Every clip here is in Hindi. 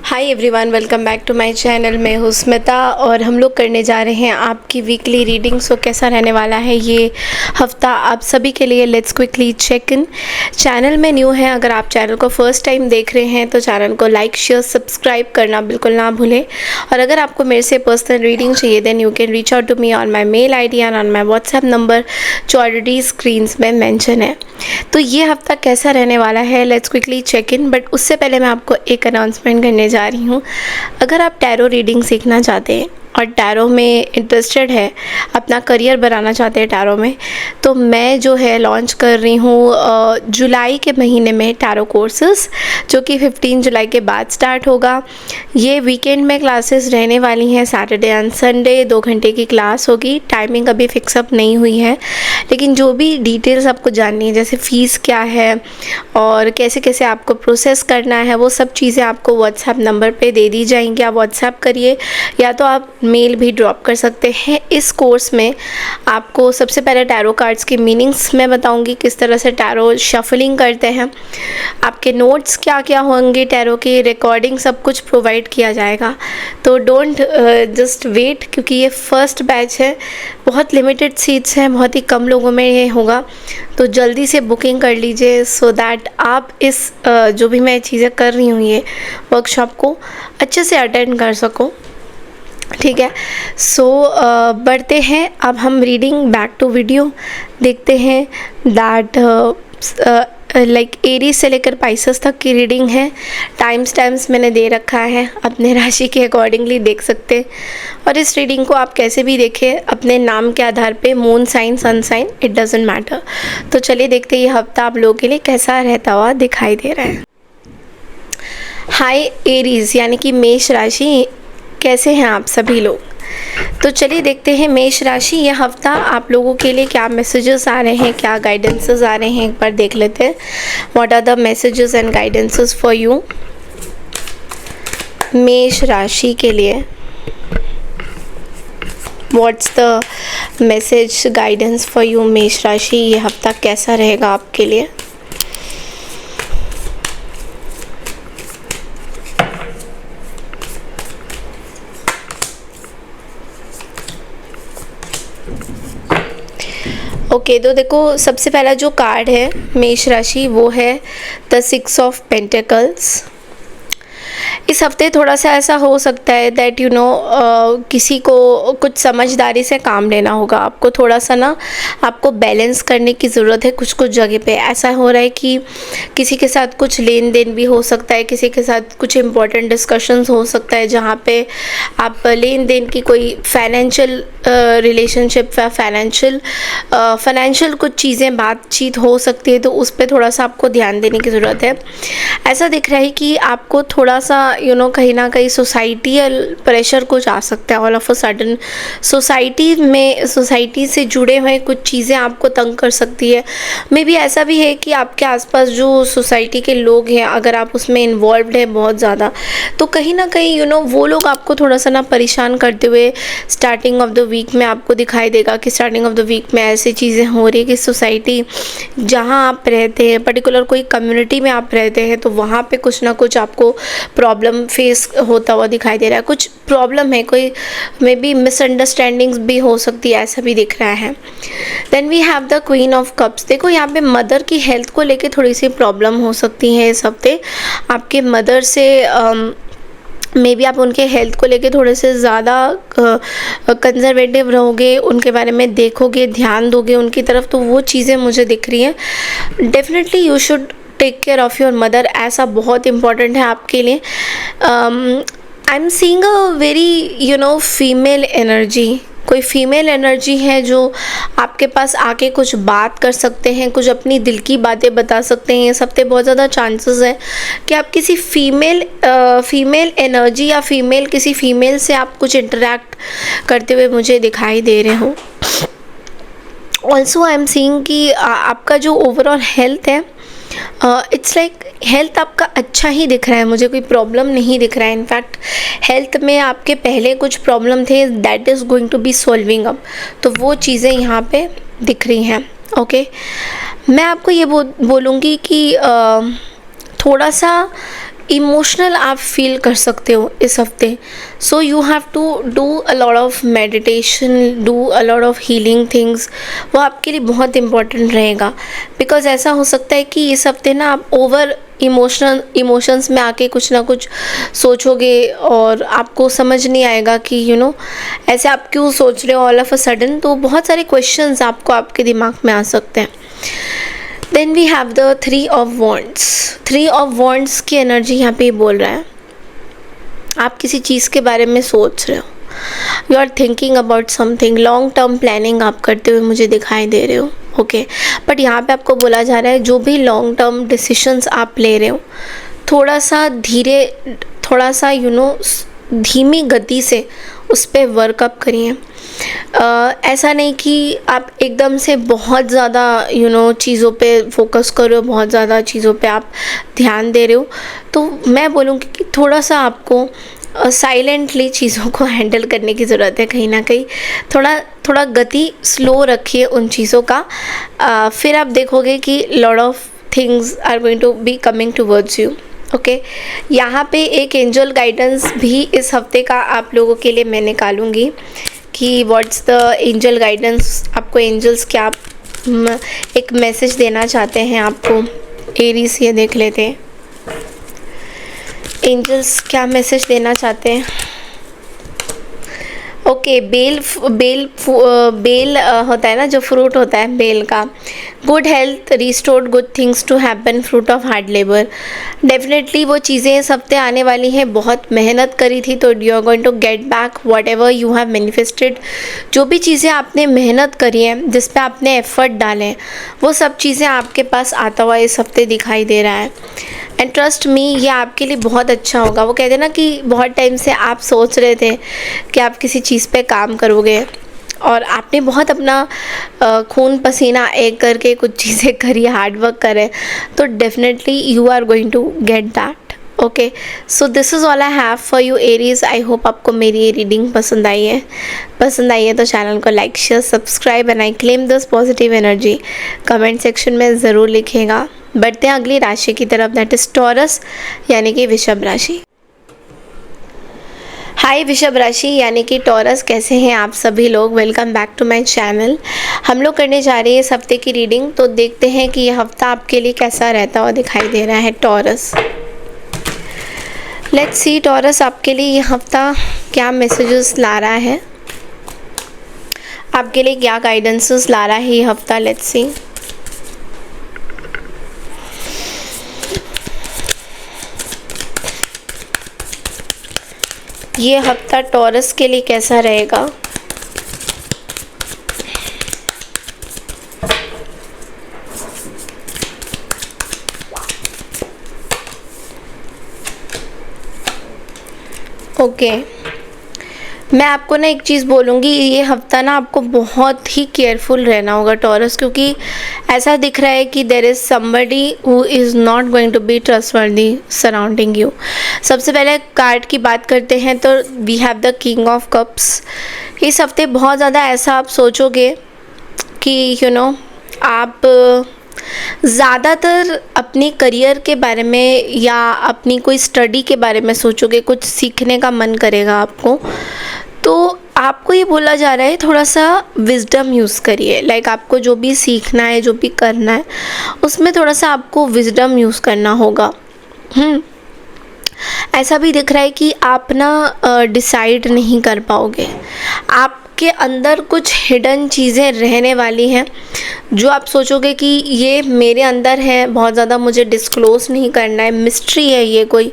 Hi everyone, welcome back to my channel. मैं हूँ स्मिता और हम लोग करने जा रहे हैं आपकी वीकली रीडिंग। सो कैसा रहने वाला है ये हफ्ता आप सभी के लिए, let's quickly check in. Channel में न्यू है, अगर आप चैनल को फर्स्ट टाइम देख रहे हैं तो चैनल को लाइक शेयर सब्सक्राइब करना बिल्कुल ना भूलें। और अगर आपको मेरे से पर्सनल रीडिंग चाहिए then you can reach out to me on my mail ID and on my WhatsApp number जो ऑलरेडी स्क्रीन्स में मैंशन है। तो ये हफ्ता कैसा रहने वाला है, let's quickly check in. But उससे पहले मैं आपको एक अनाउंसमेंट करने जा रही हूँ। अगर आप टैरो रीडिंग सीखना चाहते हैं और टैरो में इंटरेस्टेड है, अपना करियर बनाना चाहते हैं टैरो में, तो मैं जो है लॉन्च कर रही हूँ जुलाई के महीने में टैरो कोर्सेज, जो कि 15 जुलाई के बाद स्टार्ट होगा। ये वीकेंड में क्लासेस रहने वाली हैं, सैटरडे एंड संडे 2 घंटे की क्लास होगी। टाइमिंग अभी फिक्सअप नहीं हुई है, लेकिन जो भी डिटेल्स आपको जाननी है, जैसे फ़ीस क्या है और कैसे कैसे आपको प्रोसेस करना है, वो सब चीज़ें आपको व्हाट्सएप नंबर पे दे दी जाएंगी। आप व्हाट्सएप करिए या तो आप मेल भी ड्रॉप कर सकते हैं। इस कोर्स में आपको सबसे पहले टैरो कार्ड्स की मीनिंग्स मैं बताऊंगी, किस तरह से टैरो शफलिंग करते हैं, आपके नोट्स क्या क्या होंगे, टैरो की रिकॉर्डिंग सब कुछ प्रोवाइड किया जाएगा। तो डोंट जस्ट वेट, क्योंकि ये फर्स्ट बैच है, बहुत लिमिटेड सीट्स हैं, बहुत ही कम लोगों में ये होगा। तो जल्दी से बुकिंग कर लीजिए सो दैट आप इस जो भी मैं चीज़ें कर रही हूँ ये वर्कशॉप को अच्छे से अटेंड कर सको। ठीक है, सो बढ़ते हैं अब हम रीडिंग बैक टू वीडियो। देखते हैं दैट लाइक एरीज से लेकर पाइसेस तक की रीडिंग है। टाइम्स मैंने दे रखा है, अपने राशि के अकॉर्डिंगली देख सकते हैं। और इस रीडिंग को आप कैसे भी देखें, अपने नाम के आधार पे, moon sign sun sign it doesn't matter. तो चलिए देखते हैं ये हफ्ता आप लोगों के लिए कैसा रहता हुआ दिखाई दे रहा है। हाय एरीज यानी कि मेष राशि, कैसे हैं आप सभी लोग? तो चलिए देखते हैं मेष राशि ये हफ्ता आप लोगों के लिए क्या मैसेजेस आ रहे हैं, क्या गाइडेंसेस आ रहे हैं, एक बार देख लेते हैं। What are the messages and guidances for you मेष राशि के लिए। What's the message guidance for you मेष राशि, ये हफ्ता कैसा रहेगा आपके लिए? ओके, तो देखो सबसे पहला जो कार्ड है मेष राशि वो है द 6 ऑफ पेंटिकल्स। इस हफ्ते थोड़ा सा ऐसा हो सकता है दैट यू नो किसी को कुछ समझदारी से काम लेना होगा। आपको थोड़ा सा ना आपको बैलेंस करने की ज़रूरत है। कुछ जगह पे ऐसा हो रहा है कि किसी के साथ कुछ लेन देन भी हो सकता है, किसी के साथ कुछ इम्पोर्टेंट डिस्कशंस हो सकता है जहाँ पे आप लेन देन की कोई फाइनेंशियल रिलेशनशिप या फाइनेंशियल कुछ चीज़ें बातचीत हो सकती है, तो उस पर थोड़ा सा आपको ध्यान देने की ज़रूरत है। ऐसा दिख रहा है कि आपको थोड़ा सा यू नो कहीं ना कहीं सोसाइटियल प्रेशर कुछ आ सकता है। All of a sudden society से जुड़े हुए कुछ चीज़ें आपको तंग कर सकती है। मे बी ऐसा भी है कि आपके आसपास जो सोसाइटी के लोग हैं, अगर आप उसमें इन्वॉल्व्ड है बहुत ज़्यादा, तो कहीं ना कहीं यू नो वो लोग आपको थोड़ा सा ना परेशान करते हुए स्टार्टिंग ऑफ द वीक में आपको दिखाई देगा कि स्टार्टिंग ऑफ द वीक में ऐसी चीज़ें हो रही है कि सोसाइटी जहाँ आप रहते हैं, पर्टिकुलर कोई कम्युनिटी में आप रहते हैं, तो वहाँ पे कुछ ना कुछ आपको प्रॉब्लम फेस होता हुआ दिखाई दे रहा है। कुछ प्रॉब्लम है, कोई मे बी मिसअंडरस्टैंडिंग्स भी हो सकती है, ऐसा भी दिख रहा है। Then we have the queen of cups. देखो यहाँ पे मदर की हेल्थ को लेके थोड़ी सी प्रॉब्लम हो सकती है इस हफ्ते। आपके मदर से मे बी आप उनके हेल्थ को लेके थोड़े से ज़्यादा कंजर्वेटिव रहोगे, उनके बारे में देखोगे, ध्यान दोगे उनकी तरफ, तो वो चीज़ें मुझे दिख रही हैं। Definitely you should take care of your mother, ऐसा बहुत इम्पॉर्टेंट है आपके लिए। I am seeing a very you know female energy, कोई फीमेल एनर्जी है जो आपके पास आके कुछ बात कर सकते हैं, कुछ अपनी दिल की बातें बता सकते हैं। इस हफ्ते बहुत ज़्यादा चांसेस है कि आप किसी फीमेल एनर्जी या किसी फीमेल से आप कुछ इंटरेक्ट करते हुए मुझे दिखाई दे रहे हो। ऑल्सो आई एम सीइंग कि आपका जो ओवरऑल हेल्थ है, इट्स लाइक हेल्थ आपका अच्छा ही दिख रहा है, मुझे कोई प्रॉब्लम नहीं दिख रहा है। इनफैक्ट हेल्थ में आपके पहले कुछ प्रॉब्लम थे, that is going to be solving up, तो वो चीज़ें यहाँ पे दिख रही हैं। ओके, मैं आपको ये बोलूँगी कि थोड़ा सा इमोशनल आप फील कर सकते हो इस हफ्ते। So you have to do a lot of meditation, do a lot of healing things. वो आपके लिए बहुत इम्पॉर्टेंट रहेगा, बिकॉज ऐसा हो सकता है कि इस हफ्ते ना आप ओवर इमोशंस में आके कुछ ना कुछ सोचोगे और आपको समझ नहीं आएगा कि ऐसे आप क्यों सोच रहे हो ऑल ऑफ अ सडन। तो बहुत सारे क्वेश्चंस आपको आपके दिमाग में आ सकते हैं। Then we have the 3 of wands. 3 of wands की एनर्जी यहाँ पे बोल रहा है आप किसी चीज़ के बारे में सोच रहे हो, you are thinking about something, long term planning आप करते हुए मुझे दिखाई दे रहे हो। ओके, बट यहाँ पे आपको बोला जा रहा है जो भी लॉन्ग टर्म डिसीशंस आप ले रहे हो थोड़ा सा धीमी गति से उस पर वर्कअप करिए। ऐसा नहीं कि आप एकदम से बहुत ज़्यादा चीज़ों पे फोकस कर रहे हो, बहुत ज़्यादा चीज़ों पे आप ध्यान दे रहे हो। तो मैं बोलूँगी कि थोड़ा सा आपको साइलेंटली चीज़ों को हैंडल करने की ज़रूरत है। कहीं ना कहीं थोड़ा गति स्लो रखिए उन चीज़ों का। फिर आप देखोगे कि lot of things are going to be coming towards you. Okay, यहाँ पे एक एंजल गाइडेंस भी इस हफ्ते का आप लोगों के लिए मैं निकालूंगी कि व्हाट्स द एंजल गाइडेंस। आपको एंजल्स क्या एक मैसेज देना चाहते हैं आपको। एरीज ये देख लेते हैं एंजल्स क्या मैसेज देना चाहते हैं। ओके, बेल होता है ना, जो फ्रूट होता है बेल का। Good health, restored good things to happen, fruit of hard labour. Definitely वो चीज़ें इस हफ्ते आने वाली हैं। बहुत मेहनत करी थी तो you are going to get back whatever you have manifested. जो भी चीज़ें आपने मेहनत करी है, जिस पे आपने एफर्ट डाले हैं, वो सब चीज़ें आपके पास आता हुआ इस हफ्ते दिखाई दे रहा है। एंड ट्रस्ट मी, ये आपके लिए बहुत अच्छा होगा। वो कहते हैं ना कि बहुत टाइम से आप सोच रहे थे कि आप किसी चीज़ पे काम करोगे और आपने बहुत अपना खून पसीना एक करके कुछ चीज़ें करी, हार्ड वर्क करे, तो definitely you are going to get that. Okay, so this is all I have for you Aries. I hope आपको मेरी ये रीडिंग पसंद आई है तो चैनल को like share subscribe and I claim this positive energy. Comment section में ज़रूर लिखिएगा। बढ़ते हैं अगली राशि की तरफ, दैट इज़ टॉरस यानी कि वृषभ राशि। हाय वृषभ राशि यानी कि टॉरस, कैसे हैं आप सभी लोग। Welcome back to my channel. हम लोग करने जा रहे हैं इस हफ्ते की रीडिंग, तो देखते हैं कि यह हफ्ता आपके लिए कैसा रहता हुआ दिखाई दे रहा है टॉरस। लेट्स सी टॉरस आपके लिए यह हफ्ता क्या मैसेजेस ला रहा है, आपके लिए क्या गाइडेंसेस ला रहा है ये हफ्ता। Let's see. ये हफ्ता टॉरस के लिए कैसा रहेगा। ओके, मैं आपको ना एक चीज़ बोलूँगी, ये हफ्ता ना आपको बहुत ही केयरफुल रहना होगा टॉरस, क्योंकि ऐसा दिख रहा है कि there is somebody who is not going to be trustworthy surrounding you. सबसे पहले कार्ड की बात करते हैं तो we have the king of cups. इस हफ्ते बहुत ज़्यादा ऐसा आप सोचोगे कि आप ज़्यादातर अपने करियर के बारे में या अपनी कोई स्टडी के बारे में सोचोगे, कुछ सीखने का मन करेगा आपको। तो आपको ये बोला जा रहा है थोड़ा सा विजडम यूज़ करिए। लाइक आपको जो भी सीखना है, जो भी करना है, उसमें थोड़ा सा आपको विजडम यूज़ करना होगा। ऐसा भी दिख रहा है कि आप ना डिसाइड नहीं कर पाओगे। आपके अंदर कुछ हिडन चीज़ें रहने वाली हैं जो आप सोचोगे कि ये मेरे अंदर है, बहुत ज़्यादा मुझे डिस्क्लोज़ नहीं करना है, मिस्ट्री है ये कोई।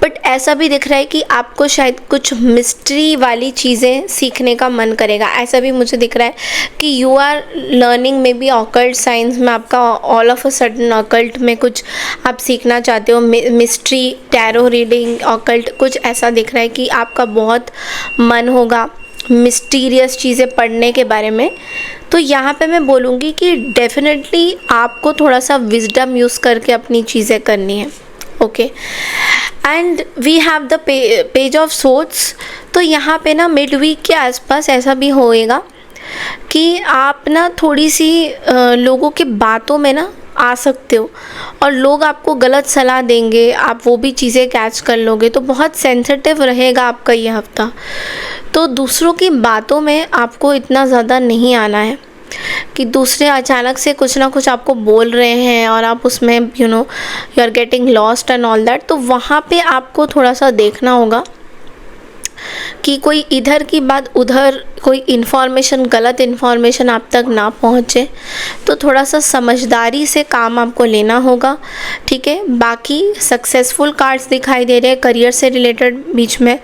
बट ऐसा भी दिख रहा है कि आपको शायद कुछ मिस्ट्री वाली चीज़ें सीखने का मन करेगा। ऐसा भी मुझे दिख रहा है कि you are learning maybe occult science में, आपका all of a sudden occult में कुछ आप सीखना चाहते हो, मिस्ट्री, टैरो रीडिंग, ऑकल्ट, कुछ ऐसा दिख रहा है कि आपका बहुत मन होगा मिस्टीरियस चीज़ें पढ़ने के बारे में। तो यहाँ पे मैं बोलूँगी कि डेफिनेटली आपको थोड़ा सा विजडम यूज़ करके अपनी चीज़ें करनी है। Okay, and we have the page of swords. तो यहाँ पे ना मिड वीक के आसपास ऐसा भी होएगा कि आप ना थोड़ी सी लोगों की बातों में ना आ सकते हो और लोग आपको गलत सलाह देंगे, आप वो भी चीज़ें कैच कर लोगे, तो बहुत सेंसिटिव रहेगा आपका ये हफ़्ता। तो दूसरों की बातों में आपको इतना ज़्यादा नहीं आना है कि दूसरे अचानक से कुछ ना कुछ आपको बोल रहे हैं और आप उसमें you are getting lost and all that. तो वहाँ पे आपको थोड़ा सा देखना होगा कि कोई इधर की बात उधर, कोई इन्फॉर्मेशन, गलत इन्फॉर्मेशन आप तक ना पहुँचे। तो थोड़ा सा समझदारी से काम आपको लेना होगा, ठीक है। बाकी सक्सेसफुल कार्ड्स दिखाई दे रहे हैं करियर से रिलेटेड बीच में।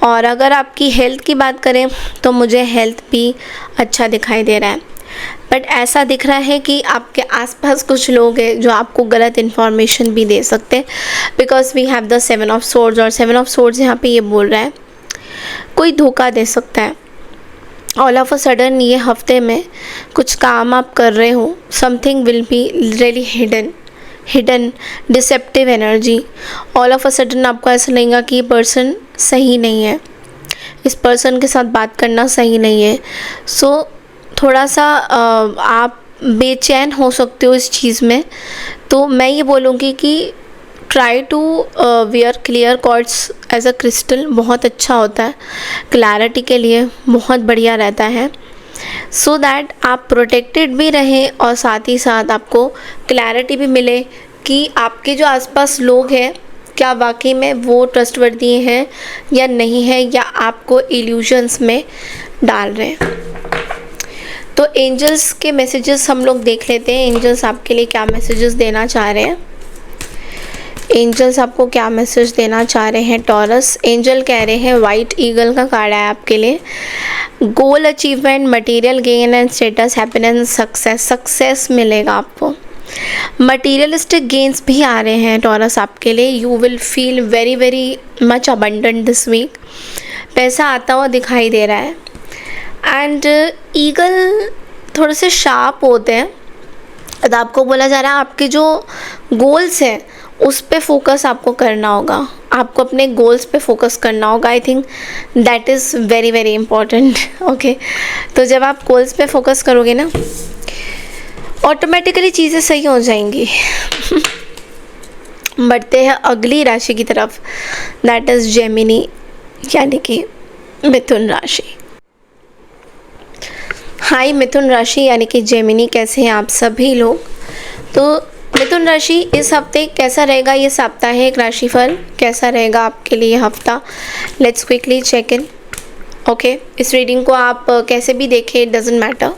और अगर आपकी हेल्थ की बात करें तो मुझे हेल्थ भी अच्छा दिखाई दे रहा है, बट ऐसा दिख रहा है कि आपके आसपास कुछ लोग हैं जो आपको गलत इन्फॉर्मेशन भी दे सकते हैं, because we have the 7 of swords, और 7 ऑफ सोर्ड्स यहाँ पे ये बोल रहा है कोई धोखा दे सकता है। ऑल ऑफ अ सडन ये हफ्ते में कुछ काम आप कर रहे हो, something will be really hidden deceptive energy. All of a sudden आपको ऐसा लगेगा कि ये पर्सन सही नहीं है, इस पर्सन के साथ बात करना सही नहीं है। सो थोड़ा सा आप बेचैन हो सकते हो इस चीज़ में। तो मैं ये बोलूँगी कि try to wear clear cords as a crystal, बहुत अच्छा होता है, क्लैरिटी के लिए बहुत बढ़िया रहता है, सो दैट आप प्रोटेक्टेड भी रहें और साथ ही साथ आपको क्लैरिटी भी मिले कि आपके जो आसपास लोग हैं क्या वाकई में वो ट्रस्टवर्दी हैं या नहीं है, या आपको इल्यूजन्स में डाल रहे हैं। तो एंजल्स के मैसेजेस हम लोग देख लेते हैं, एंजल्स आपके लिए क्या मैसेजेस देना चाह रहे हैं। एंजल्स आपको क्या मैसेज देना चाह रहे हैं टॉरस। एंजल कह रहे हैं, वाइट ईगल का कार्ड है आपके लिए, गोल achievement, material gain and status, happiness, success मिलेगा आपको। मटीरियलिस्टिक गेन्स भी आ रहे हैं टॉरस आपके लिए। You will feel very very much abundant this week, पैसा आता हुआ दिखाई दे रहा है। एंड ईगल थोड़े से शार्प होते हैं, तो आपको बोला जा रहा है आपके जो गोल्स हैं उस पे फोकस आपको करना होगा, आपको अपने गोल्स पे फोकस करना होगा। I think that is very very important, okay. तो जब आप गोल्स पे फोकस करोगे ना, ऑटोमेटिकली चीज़ें सही हो जाएंगी। बढ़ते हैं अगली राशि की तरफ, दैट इज़ जेमिनी, यानी कि मिथुन राशि। हाय मिथुन राशि यानी कि जेमिनी, कैसे हैं आप सभी लोग। तो मिथुन राशि इस हफ्ते कैसा रहेगा, ये साप्ताहिक राशिफल कैसा रहेगा आपके लिए हफ्ता, let's quickly check in, okay. इस रीडिंग को आप कैसे भी देखें, इट डजेंट मैटर।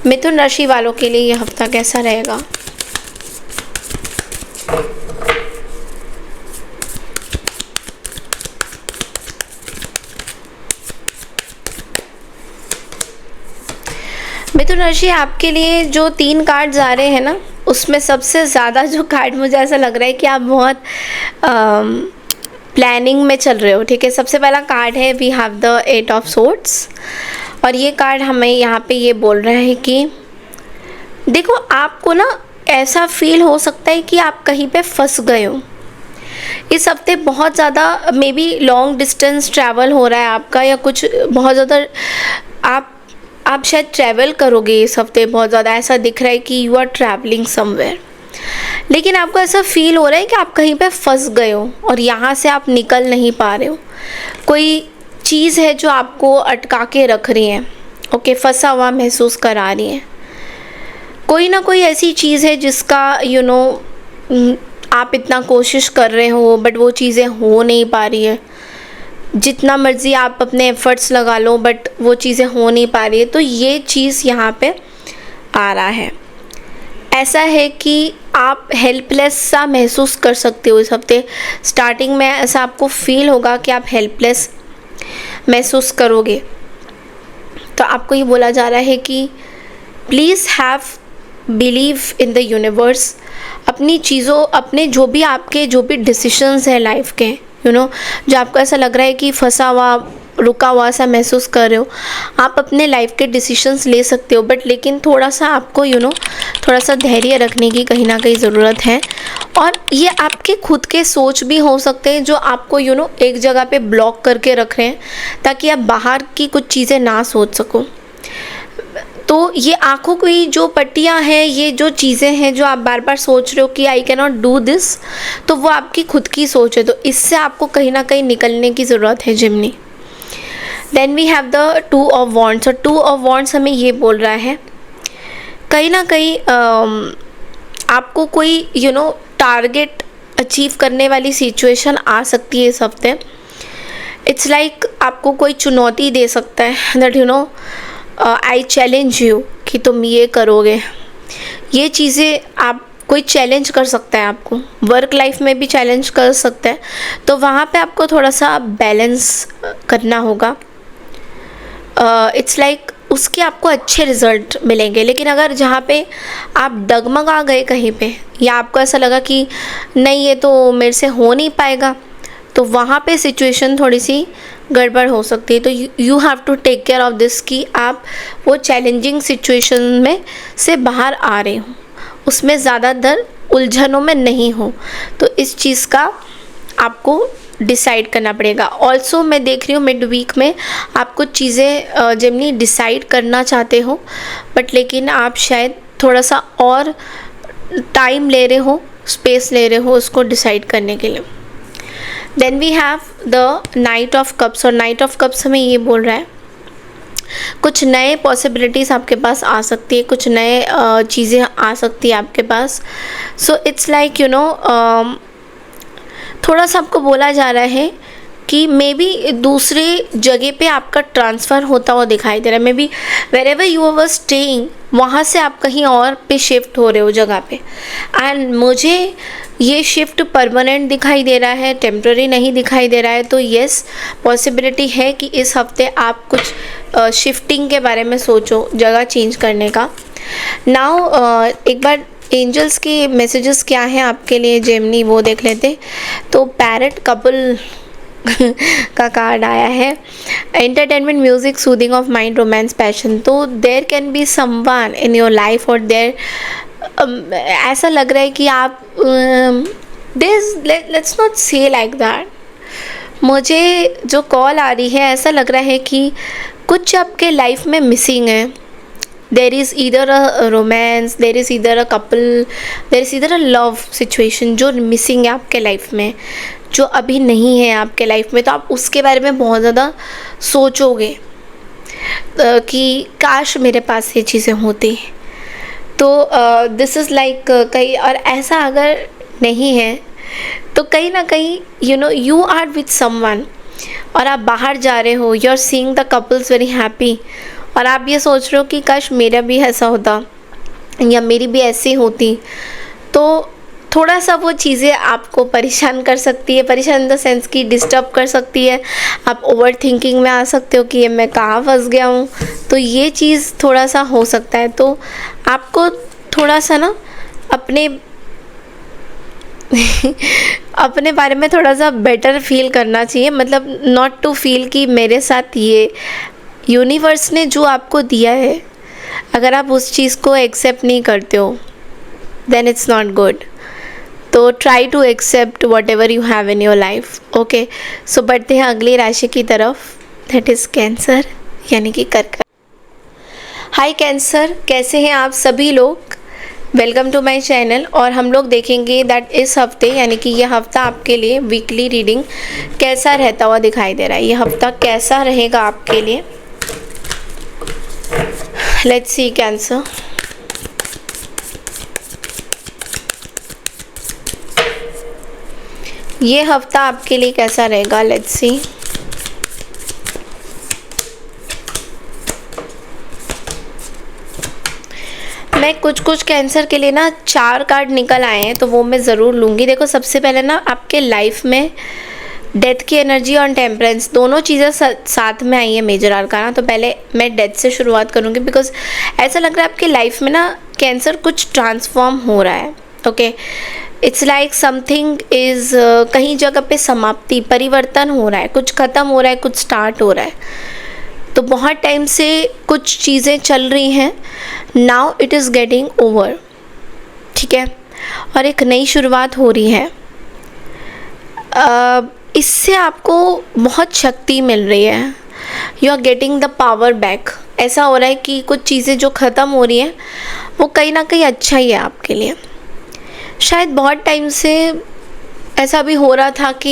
मिथुन राशि वालों के लिए ये हफ्ता कैसा रहेगा। मिथुन राशि आपके लिए जो 3 कार्ड्स आ रहे हैं ना, उसमें सबसे ज़्यादा जो कार्ड मुझे ऐसा लग रहा है कि आप बहुत प्लानिंग में चल रहे हो, ठीक है। सबसे पहला कार्ड है we have the 8 of swords, और ये कार्ड हमें यहाँ पे ये बोल रहा है कि देखो आपको ना ऐसा फील हो सकता है कि आप कहीं पे फंस गए हो इस हफ्ते। बहुत ज़्यादा may be long distance travel हो रहा है आपका, या कुछ बहुत ज़्यादा आप शायद ट्रैवल करोगे इस हफ्ते बहुत ज़्यादा। ऐसा दिख रहा है कि यू आर ट्रैवलिंग समवेयर, लेकिन आपको ऐसा फील हो रहा है कि आप कहीं पे फंस गए हो और यहाँ से आप निकल नहीं पा रहे हो। कोई चीज़ है जो आपको अटका के रख रही है, ओके, फंसा हुआ महसूस करा रही है। कोई ना कोई ऐसी चीज़ है जिसका आप इतना कोशिश कर रहे हो बट वो चीज़ें हो नहीं पा रही है। जितना मर्ज़ी आप अपने एफ़र्ट्स लगा लो बट वो चीज़ें हो नहीं पा रही है। तो ये चीज़ यहाँ पे आ रहा है। ऐसा है कि आप हेल्पलेस सा महसूस कर सकते हो इस हफ्ते। स्टार्टिंग में ऐसा आपको फील होगा कि आप हेल्पलेस महसूस करोगे। तो आपको ये बोला जा रहा है कि please have believe in the universe. अपनी चीज़ों, अपने जो भी आपके जो भी डिसीजंस हैं लाइफ के, जो आपको ऐसा लग रहा है कि फंसा हुआ रुका हुआ सा महसूस कर रहे हो, आप अपने लाइफ के डिसीजंस ले सकते हो, बट लेकिन थोड़ा सा आपको थोड़ा सा धैर्य रखने की कहीं ना कहीं ज़रूरत है। और ये आपके खुद के सोच भी हो सकते हैं जो आपको एक जगह पे ब्लॉक करके रख रहे हैं, ताकि आप बाहर की कुछ चीज़ें ना सोच सको। तो ये आँखों की जो पट्टियाँ हैं, ये जो चीज़ें हैं जो आप बार बार सोच रहे हो कि I can not do this, तो वो आपकी खुद की सोच है। तो इससे आपको कहीं ना कहीं निकलने की ज़रूरत है जिमनी। Then we have the 2 of wands, और 2 ऑफ वॉन्ड्स हमें ये बोल रहा है कहीं ना कहीं आपको कोई टारगेट अचीव करने वाली सिचुएशन आ सकती है इस हफ्ते। इट्स लाइक आपको कोई चुनौती दे सकता है दैट आई चैलेंज यू कि तुम ये करोगे। ये चीज़ें आप कोई चैलेंज कर सकता है, आपको वर्क लाइफ में भी चैलेंज कर सकता है। तो वहाँ पे आपको थोड़ा सा बैलेंस करना होगा। इट्स लाइक उसके आपको अच्छे रिज़ल्ट मिलेंगे। लेकिन अगर जहाँ पे आप डगमगा गए कहीं पे, या आपको ऐसा लगा कि नहीं ये तो मेरे से हो नहीं पाएगा, तो वहाँ पे सिचुएशन थोड़ी सी गड़बड़ हो सकती है। तो you have to take care of this कि आप वो चैलेंजिंग सिचुएशन में से बाहर आ रहे हो, उसमें ज़्यादातर उलझनों में नहीं हो। तो इस चीज़ का आपको डिसाइड करना पड़ेगा। ऑल्सो मैं देख रही हूँ मिड वीक में आप कुछ चीज़ें जिमनी डिसाइड करना चाहते हो, बट लेकिन आप शायद थोड़ा सा और टाइम ले रहे हो, स्पेस ले रहे हो उसको डिसाइड करने के लिए। Then we have the knight of cups, और नाइट ऑफ कप्स हमें ये बोल रहा है कुछ नए पॉसिबिलिटीज़ आपके पास आ सकती है, कुछ नए चीज़ें आ सकती है आपके पास। सो इट्स लाइक थोड़ा सा आपको बोला जा रहा है कि मे बी दूसरे जगह पे आपका ट्रांसफ़र होता हुआ दिखाई दे रहा है। Maybe wherever you were staying, वहाँ से आप कहीं और पे शिफ्ट हो रहे हो जगह पे। एंड मुझे ये शिफ्ट परमानेंट दिखाई दे रहा है, टेम्प्ररी नहीं दिखाई दे रहा है। तो येस, पॉसिबिलिटी है कि इस हफ्ते आप कुछ शिफ्टिंग के बारे में सोचो, जगह चेंज करने का। नाउ एक बार एंजल्स के मैसेजेस क्या हैं आपके लिए जेमिनी, वो देख लेते। तो पैरेट कपल का कार्ड आया है, entertainment, music, soothing of mind, romance, passion. तो there can be someone in your life, और देयर ऐसा लग रहा है कि आप let's not say like that. मुझे जो कॉल आ रही है ऐसा लग रहा है कि कुछ आपके लाइफ में मिसिंग है। There is either a romance, there is either a couple, there is either a love situation जो मिसिंग है आपके लाइफ में, जो अभी नहीं है आपके लाइफ में। तो आप उसके बारे में बहुत ज़्यादा सोचोगे कि काश मेरे पास ये चीज़ें होती। तो दिस इज़ लाइक कहीं, और ऐसा अगर नहीं है तो कहीं ना कहीं यू आर विथ समवन, और आप बाहर जा रहे हो, you are seeing the couples very happy, और आप ये सोच रहे हो कि काश मेरा भी ऐसा होता या मेरी भी ऐसी होती। तो थोड़ा सा वो चीज़ें आपको परेशान कर सकती है, परेशान इन द सेंस कि डिस्टर्ब कर सकती है। आप ओवर थिंकिंग में आ सकते हो कि ये मैं कहाँ फंस गया हूँ। तो ये चीज़ थोड़ा सा हो सकता है। तो आपको थोड़ा सा ना अपने अपने बारे में थोड़ा सा बेटर फील करना चाहिए, मतलब नॉट टू फील कि मेरे साथ ये यूनिवर्स ने जो आपको दिया है, अगर आप उस चीज़ को एक्सेप्ट नहीं करते हो देन इट्स नॉट गुड। तो try to accept whatever you have in your life. Okay, so बढ़ते हैं अगली राशि की तरफ, दैट इज़ कैंसर यानी कि कर्क। हाय कैंसर, कैसे हैं आप सभी लोग? Welcome to my channel. और हम लोग देखेंगे दैट इस हफ्ते यानी कि यह हफ्ता आपके लिए वीकली रीडिंग कैसा रहता हुआ दिखाई दे रहा है। यह हफ्ता कैसा रहेगा आपके लिए, लेट्स सी कैंसर। ये हफ्ता आपके लिए कैसा रहेगा, लेट्स सी। मैं कुछ कैंसर के लिए ना 4 कार्ड निकल आए हैं, तो वो मैं ज़रूर लूँगी। देखो, सबसे पहले ना आपके लाइफ में डेथ की एनर्जी और टेम्परेंस दोनों चीज़ें साथ में आई है मेजर आर्काना। तो पहले मैं डेथ से शुरुआत करूँगी, बिकॉज ऐसा लग रहा है आपके लाइफ में ना कैंसर कुछ ट्रांसफॉर्म हो रहा है। Okay, it's like something is कहीं जगह पे समाप्ति, परिवर्तन हो रहा है, कुछ ख़त्म हो रहा है, कुछ स्टार्ट हो रहा है। तो बहुत टाइम से कुछ चीज़ें चल रही हैं, now it is getting over, ठीक है, और एक नई शुरुआत हो रही है। इससे आपको बहुत शक्ति मिल रही है, you are getting the power back. ऐसा हो रहा है कि कुछ चीज़ें जो ख़त्म हो रही हैं वो कहीं ना कहीं अच्छा ही है आपके लिए। शायद बहुत टाइम से ऐसा भी हो रहा था कि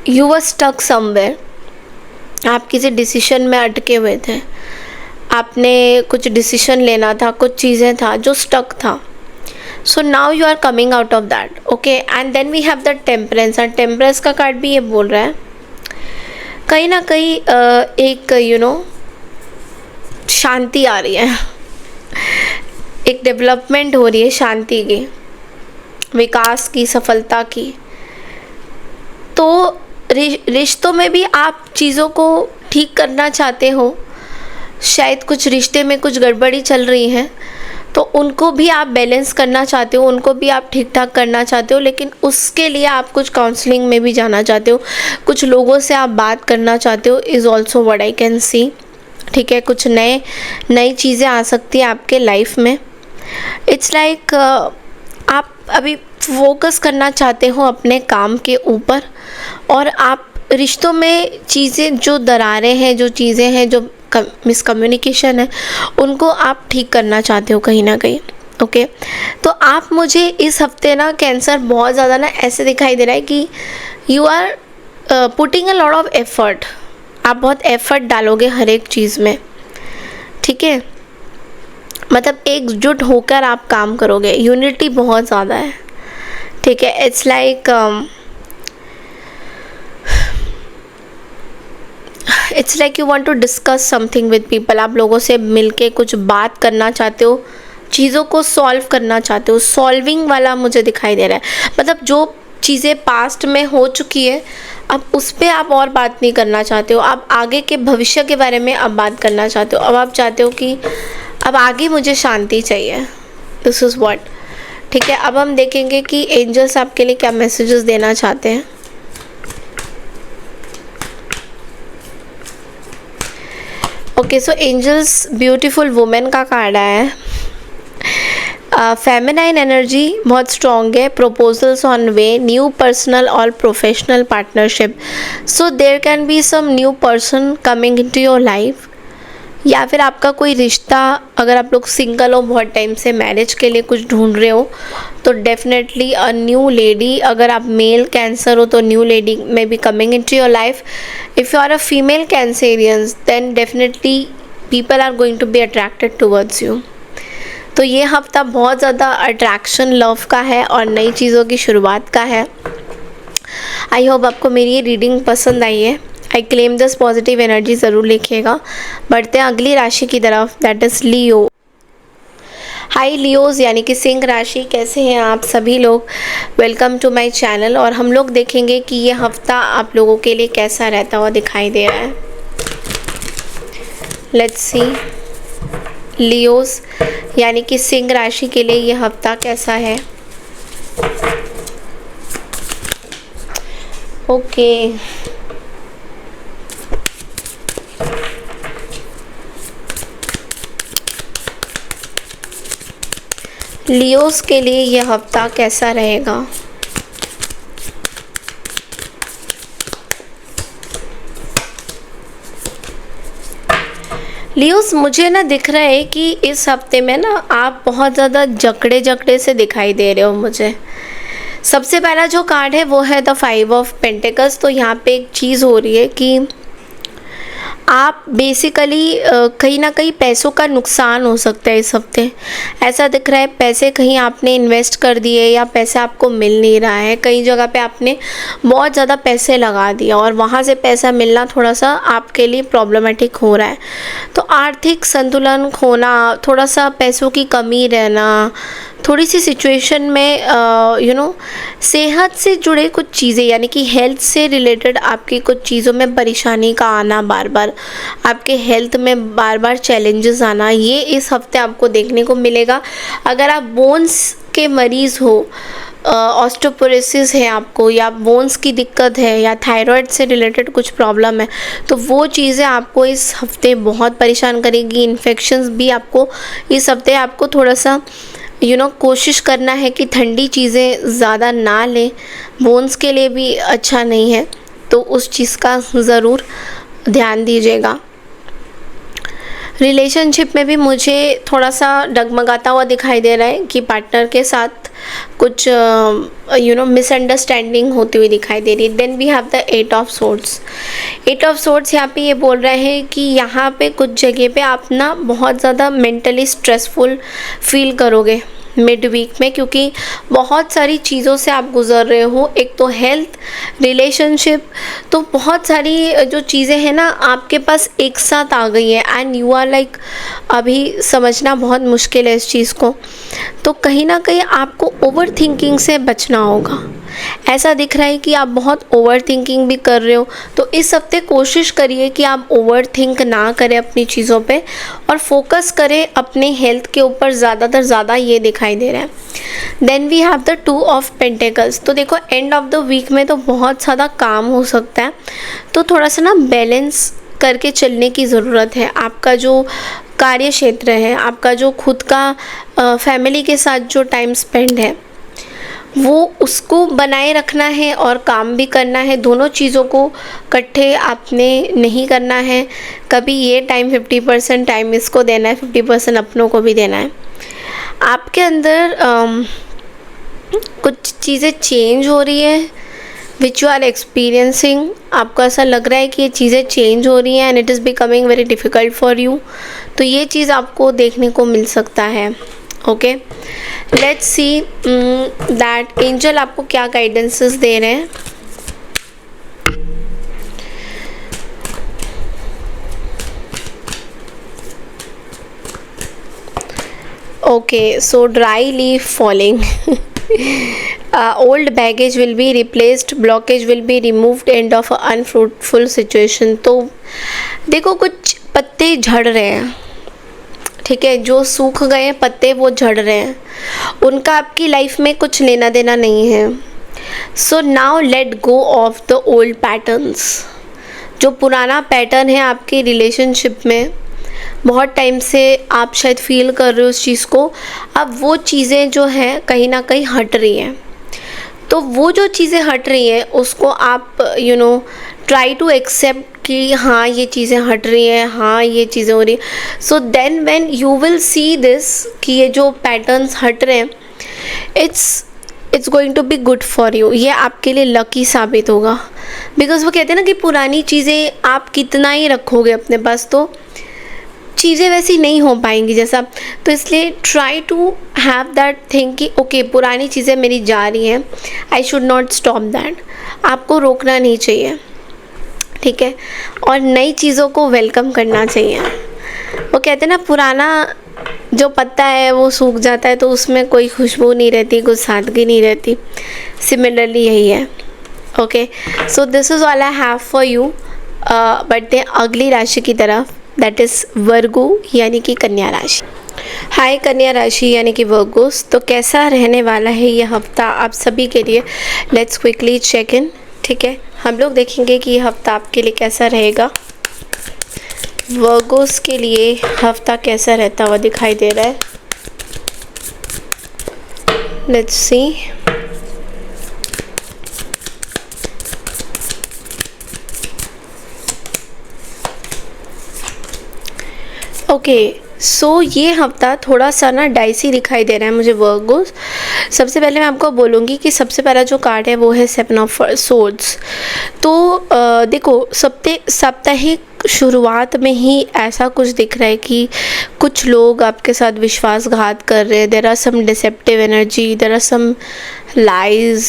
यू वर स्टक समवेयर, आप किसी डिसीजन में अटके हुए थे, आपने कुछ डिसीजन लेना था, कुछ चीज़ें था जो स्टक था। So now you are coming out of that, okay. And then we have the temperance, और टेम्परेंस का कार्ड भी ये बोल रहा है कहीं ना कहीं एक शांति आ रही है, एक डेवलपमेंट हो रही है, शांति की, विकास की, सफलता की। तो रिश्तों में भी आप चीज़ों को ठीक करना चाहते हो, शायद कुछ रिश्ते में कुछ गड़बड़ी चल रही है तो उनको भी आप बैलेंस करना चाहते हो, उनको भी आप ठीक ठाक करना चाहते हो, लेकिन उसके लिए आप कुछ काउंसलिंग में भी जाना चाहते हो, कुछ लोगों से आप बात करना चाहते हो, is also what I can see, ठीक है। कुछ नई चीज़ें आ सकती हैं आपके लाइफ में। इट्स लाइक आप अभी फोकस करना चाहते हो अपने काम के ऊपर, और आप रिश्तों में चीज़ें जो दरारें हैं, जो चीज़ें हैं, जो मिसकम्युनिकेशन है, उनको आप ठीक करना चाहते हो कहीं ना कहीं, ओके। तो आप मुझे इस हफ्ते ना कैंसर बहुत ज़्यादा ना ऐसे दिखाई दे रहा है कि you are putting a lot of effort, आप बहुत एफर्ट डालोगे हर एक चीज़ में, ठीक है, मतलब एकजुट होकर आप काम करोगे, यूनिटी बहुत ज़्यादा है, ठीक है। It's like you want to discuss something with people, आप लोगों से मिलके कुछ बात करना चाहते हो, चीज़ों को सॉल्व करना चाहते हो, सॉल्विंग वाला मुझे दिखाई दे रहा है। मतलब जो चीज़ें पास्ट में हो चुकी है अब उस पर आप और बात नहीं करना चाहते हो, आप आगे के भविष्य के बारे में अब बात करना चाहते हो। अब आप चाहते हो कि अब आगे मुझे शांति चाहिए, दिस इज़ व्हाट, ठीक है। अब हम देखेंगे कि एंजल्स आपके लिए क्या मैसेजेस देना चाहते हैं। Okay, so angels beautiful women का कार्ड आया है। फेमिनाइन एनर्जी बहुत स्ट्रॉन्ग है, proposals on way, new personal और professional partnership. So there can be some new person coming into your life, या फिर आपका कोई रिश्ता, अगर आप लोग सिंगल हो, बहुत टाइम से मैरिज के लिए कुछ ढूंढ रहे हो, तो डेफिनेटली अ न्यू लेडी, अगर आप मेल कैंसर हो तो new lady maybe coming into your life. If you are a female Cancerians then definitely people are going to be attracted towards you. तो ये हफ्ता बहुत ज़्यादा अट्रैक्शन, लव का है और नई चीज़ों की शुरुआत का है। आई होप आपको मेरी ये रीडिंग पसंद आई है। I claim this positive energy ज़रूर लिखिएगा। बढ़ते हैं अगली राशि की तरफ, that is Leo. Hi Leos, यानी कि सिंह राशि, कैसे हैं आप सभी लोग? Welcome to my channel. और हम लोग देखेंगे कि ये हफ्ता आप लोगों के लिए कैसा रहता हुआ दिखाई दे रहा है। लेट्स सी, लियोज़ यानी कि सिंह राशि के लिए ये हफ्ता कैसा है। ओके, लियोज़ के लिए ये हफ्ता कैसा रहेगा। लियोज़, मुझे ना दिख रहा है कि इस हफ्ते में ना आप बहुत ज़्यादा जकड़े से दिखाई दे रहे हो मुझे। सबसे पहला जो कार्ड है वो है द 5 ऑफ पेंटिकल्स। तो यहाँ पे एक चीज़ हो रही है कि आप बेसिकली कहीं ना कहीं पैसों का नुकसान हो सकता है इस हफ्ते। ऐसा दिख रहा है पैसे कहीं आपने इन्वेस्ट कर दिए या पैसा आपको मिल नहीं रहा है। कई जगह पे आपने बहुत ज़्यादा पैसे लगा दिया और वहाँ से पैसा मिलना थोड़ा सा आपके लिए प्रॉब्लमेटिक हो रहा है। तो आर्थिक संतुलन खोना, थोड़ा सा पैसों की कमी रहना, थोड़ी सी सिचुएशन में सेहत से जुड़े कुछ चीज़ें, यानी कि हेल्थ से रिलेटेड आपकी कुछ चीज़ों में परेशानी का आना, बार बार आपके हेल्थ में बार बार चैलेंजेस आना, ये इस हफ्ते आपको देखने को मिलेगा। अगर आप बोन्स के मरीज़ हो, ऑस्टियोपोरोसिस है आपको, या बोन्स की दिक्कत है, या थायराइड से रिलेटेड कुछ प्रॉब्लम है, तो वो चीज़ें आपको इस हफ्ते बहुत परेशान करेगी। इन्फेक्शंस भी आपको इस हफ्ते, आपको थोड़ा सा कोशिश करना है कि ठंडी चीज़ें ज़्यादा ना लें, बोन्स के लिए भी अच्छा नहीं है, तो उस चीज़ का ज़रूर ध्यान दीजिएगा। रिलेशनशिप में भी मुझे थोड़ा सा डगमगाता हुआ दिखाई दे रहा है कि पार्टनर के साथ कुछ मिसअंडरस्टैंडिंग होती हुई दिखाई दे रही है। Then we have the 8 of swords. 8 of swords यहाँ पे ये बोल रहे हैं कि यहाँ पे कुछ जगह पे आप ना बहुत ज़्यादा मेंटली स्ट्रेसफुल फील करोगे मिड वीक में, क्योंकि बहुत सारी चीज़ों से आप गुज़र रहे हो। एक तो हेल्थ, रिलेशनशिप, तो बहुत सारी जो चीज़ें हैं ना आपके पास एक साथ आ गई है, एंड यू आर लाइक, अभी समझना बहुत मुश्किल है इस चीज़ को। तो कहीं ना कहीं आपको ओवर थिंकिंग से बचना होगा। ऐसा दिख रहा है कि आप बहुत ओवर थिंकिंग भी कर रहे हो, तो इस हफ्ते कोशिश करिए कि आप ओवर थिंक ना करें अपनी चीज़ों पे और फोकस करें अपने हेल्थ के ऊपर ज़्यादातर ज़्यादा, ये दिखाई दे रहा है। Then we have the 2 of pentacles. तो देखो एंड ऑफ द वीक में तो बहुत ज़्यादा काम हो सकता है, तो थोड़ा सा ना बैलेंस करके चलने की ज़रूरत है। आपका जो कार्य क्षेत्र है, आपका जो खुद का फैमिली के साथ जो टाइम स्पेंड है, वो उसको बनाए रखना है और काम भी करना है। दोनों चीज़ों को इकट्ठे आपने नहीं करना है। कभी ये टाइम 50% टाइम इसको देना है, 50% अपनों को भी देना है। आपके अंदर कुछ चीज़ें चेंज हो रही है विच यू आर एक्सपीरियंसिंग। आपको ऐसा लग रहा है कि ये चीज़ें चेंज हो रही हैं and it is becoming very difficult for you. तो ये चीज़ आपको देखने को मिल सकता है। Okay, let's see that angel आपको क्या गाइडेंसेस दे रहे हैं। Okay, so dry leaf falling, old baggage will be replaced, blockage will be removed, end of a unfruitful situation। तो देखो कुछ पत्ते झड़ रहे हैं, ठीक है, जो सूख गए हैं पत्ते वो झड़ रहे हैं, उनका आपकी लाइफ में कुछ लेना देना नहीं है। So now let go of the old patterns. जो पुराना पैटर्न है आपकी रिलेशनशिप में, बहुत टाइम से आप शायद फील कर रहे हो उस चीज़ को, अब वो चीज़ें जो हैं कहीं ना कहीं हट रही हैं। तो वो जो चीज़ें हट रही हैं उसको आप ट्राई टू एक्सेप्ट कि हाँ ये चीज़ें हट रही हैं, हाँ ये चीज़ें हो रही हैं। So then when you will see this कि ये जो पैटर्न्स हट रहे हैं, it's going to be good for you. ये आपके लिए लकी साबित होगा, बिकॉज वो कहते हैं ना कि पुरानी चीज़ें आप कितना ही रखोगे अपने पास तो चीज़ें वैसी नहीं हो पाएंगी जैसा। तो इसलिए try to have that thing कि ओके पुरानी चीज़ें मेरी जा रही हैं, I should not stop that. आपको रोकना नहीं चाहिए, ठीक है, और नई चीज़ों को वेलकम करना चाहिए। वो कहते हैं ना पुराना जो पत्ता है वो सूख जाता है तो उसमें कोई खुशबू नहीं रहती, कुछ सादगी नहीं रहती। सिमिलरली यही है। Okay, so this is all I have for you. बढ़ते अगली राशि की तरफ, दैट इज़ वर्गो यानी कि कन्या राशि। हाय कन्या राशि यानी कि वर्गोस, तो कैसा रहने वाला है ये हफ्ता आप सभी के लिए। लेट्स क्विकली चेक इन, ठीक है। हम लोग देखेंगे कि ये हफ्ता आपके लिए कैसा रहेगा। वर्गोस के लिए हफ्ता कैसा रहता हुआ दिखाई दे रहा है। Let's C. ओके, सो ये हफ्ता थोड़ा सा ना डाइसी दिखाई दे रहा है मुझे वर्गोस। सबसे पहले मैं आपको बोलूँगी कि सबसे पहला जो कार्ड है वो है 7 ऑफ सोर्ड्स। तो देखो साप्ताहिक शुरुआत में ही ऐसा कुछ दिख रहा है कि कुछ लोग आपके साथ विश्वासघात कर रहे हैं। There are some deceptive energy, there are some lies,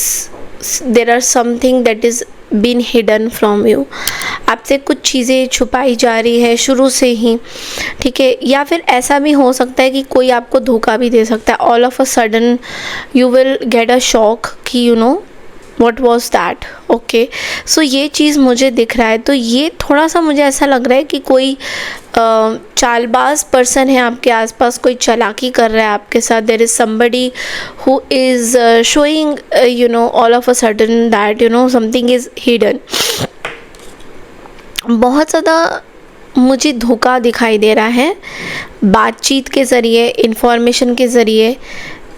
there are something that is been hidden from you. आपसे कुछ चीज़ें छुपाई जा रही है शुरू से ही, ठीक है। या फिर ऐसा भी हो सकता है कि कोई आपको धोखा भी दे सकता है। All of a sudden you will get a shock कि you know what was that. Okay, so ये चीज़ मुझे दिख रहा है। तो ये थोड़ा सा मुझे ऐसा लग रहा है कि कोई चालबाज पर्सन है आपके आसपास, कोई चालाकी कर रहा है आपके साथ। There is somebody who is showing you know all of a sudden that you know something is hidden. बहुत ज़्यादा मुझे धोखा दिखाई दे रहा है बातचीत के ज़रिए, इंफॉर्मेशन के ज़रिए।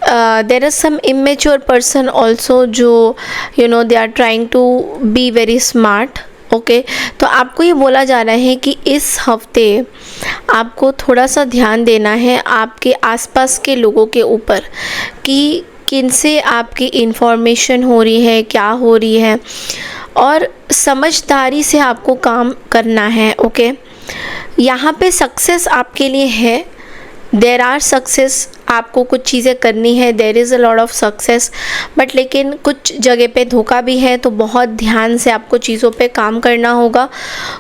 There are some immature person also जो you know they are trying to be very smart. Okay, तो आपको ये बोला जा रहा है कि इस हफ्ते आपको थोड़ा सा ध्यान देना है आपके आसपास के लोगों के ऊपर कि किनसे आपकी इंफॉर्मेशन हो रही है, क्या हो रही है, और समझदारी से आपको काम करना है। ओके, यहाँ पे सक्सेस आपके लिए है। देर आर सक्सेस, आपको कुछ चीज़ें करनी है, there is a lot of success, but लेकिन कुछ जगह पे धोखा भी है। तो बहुत ध्यान से आपको चीज़ों पे काम करना होगा,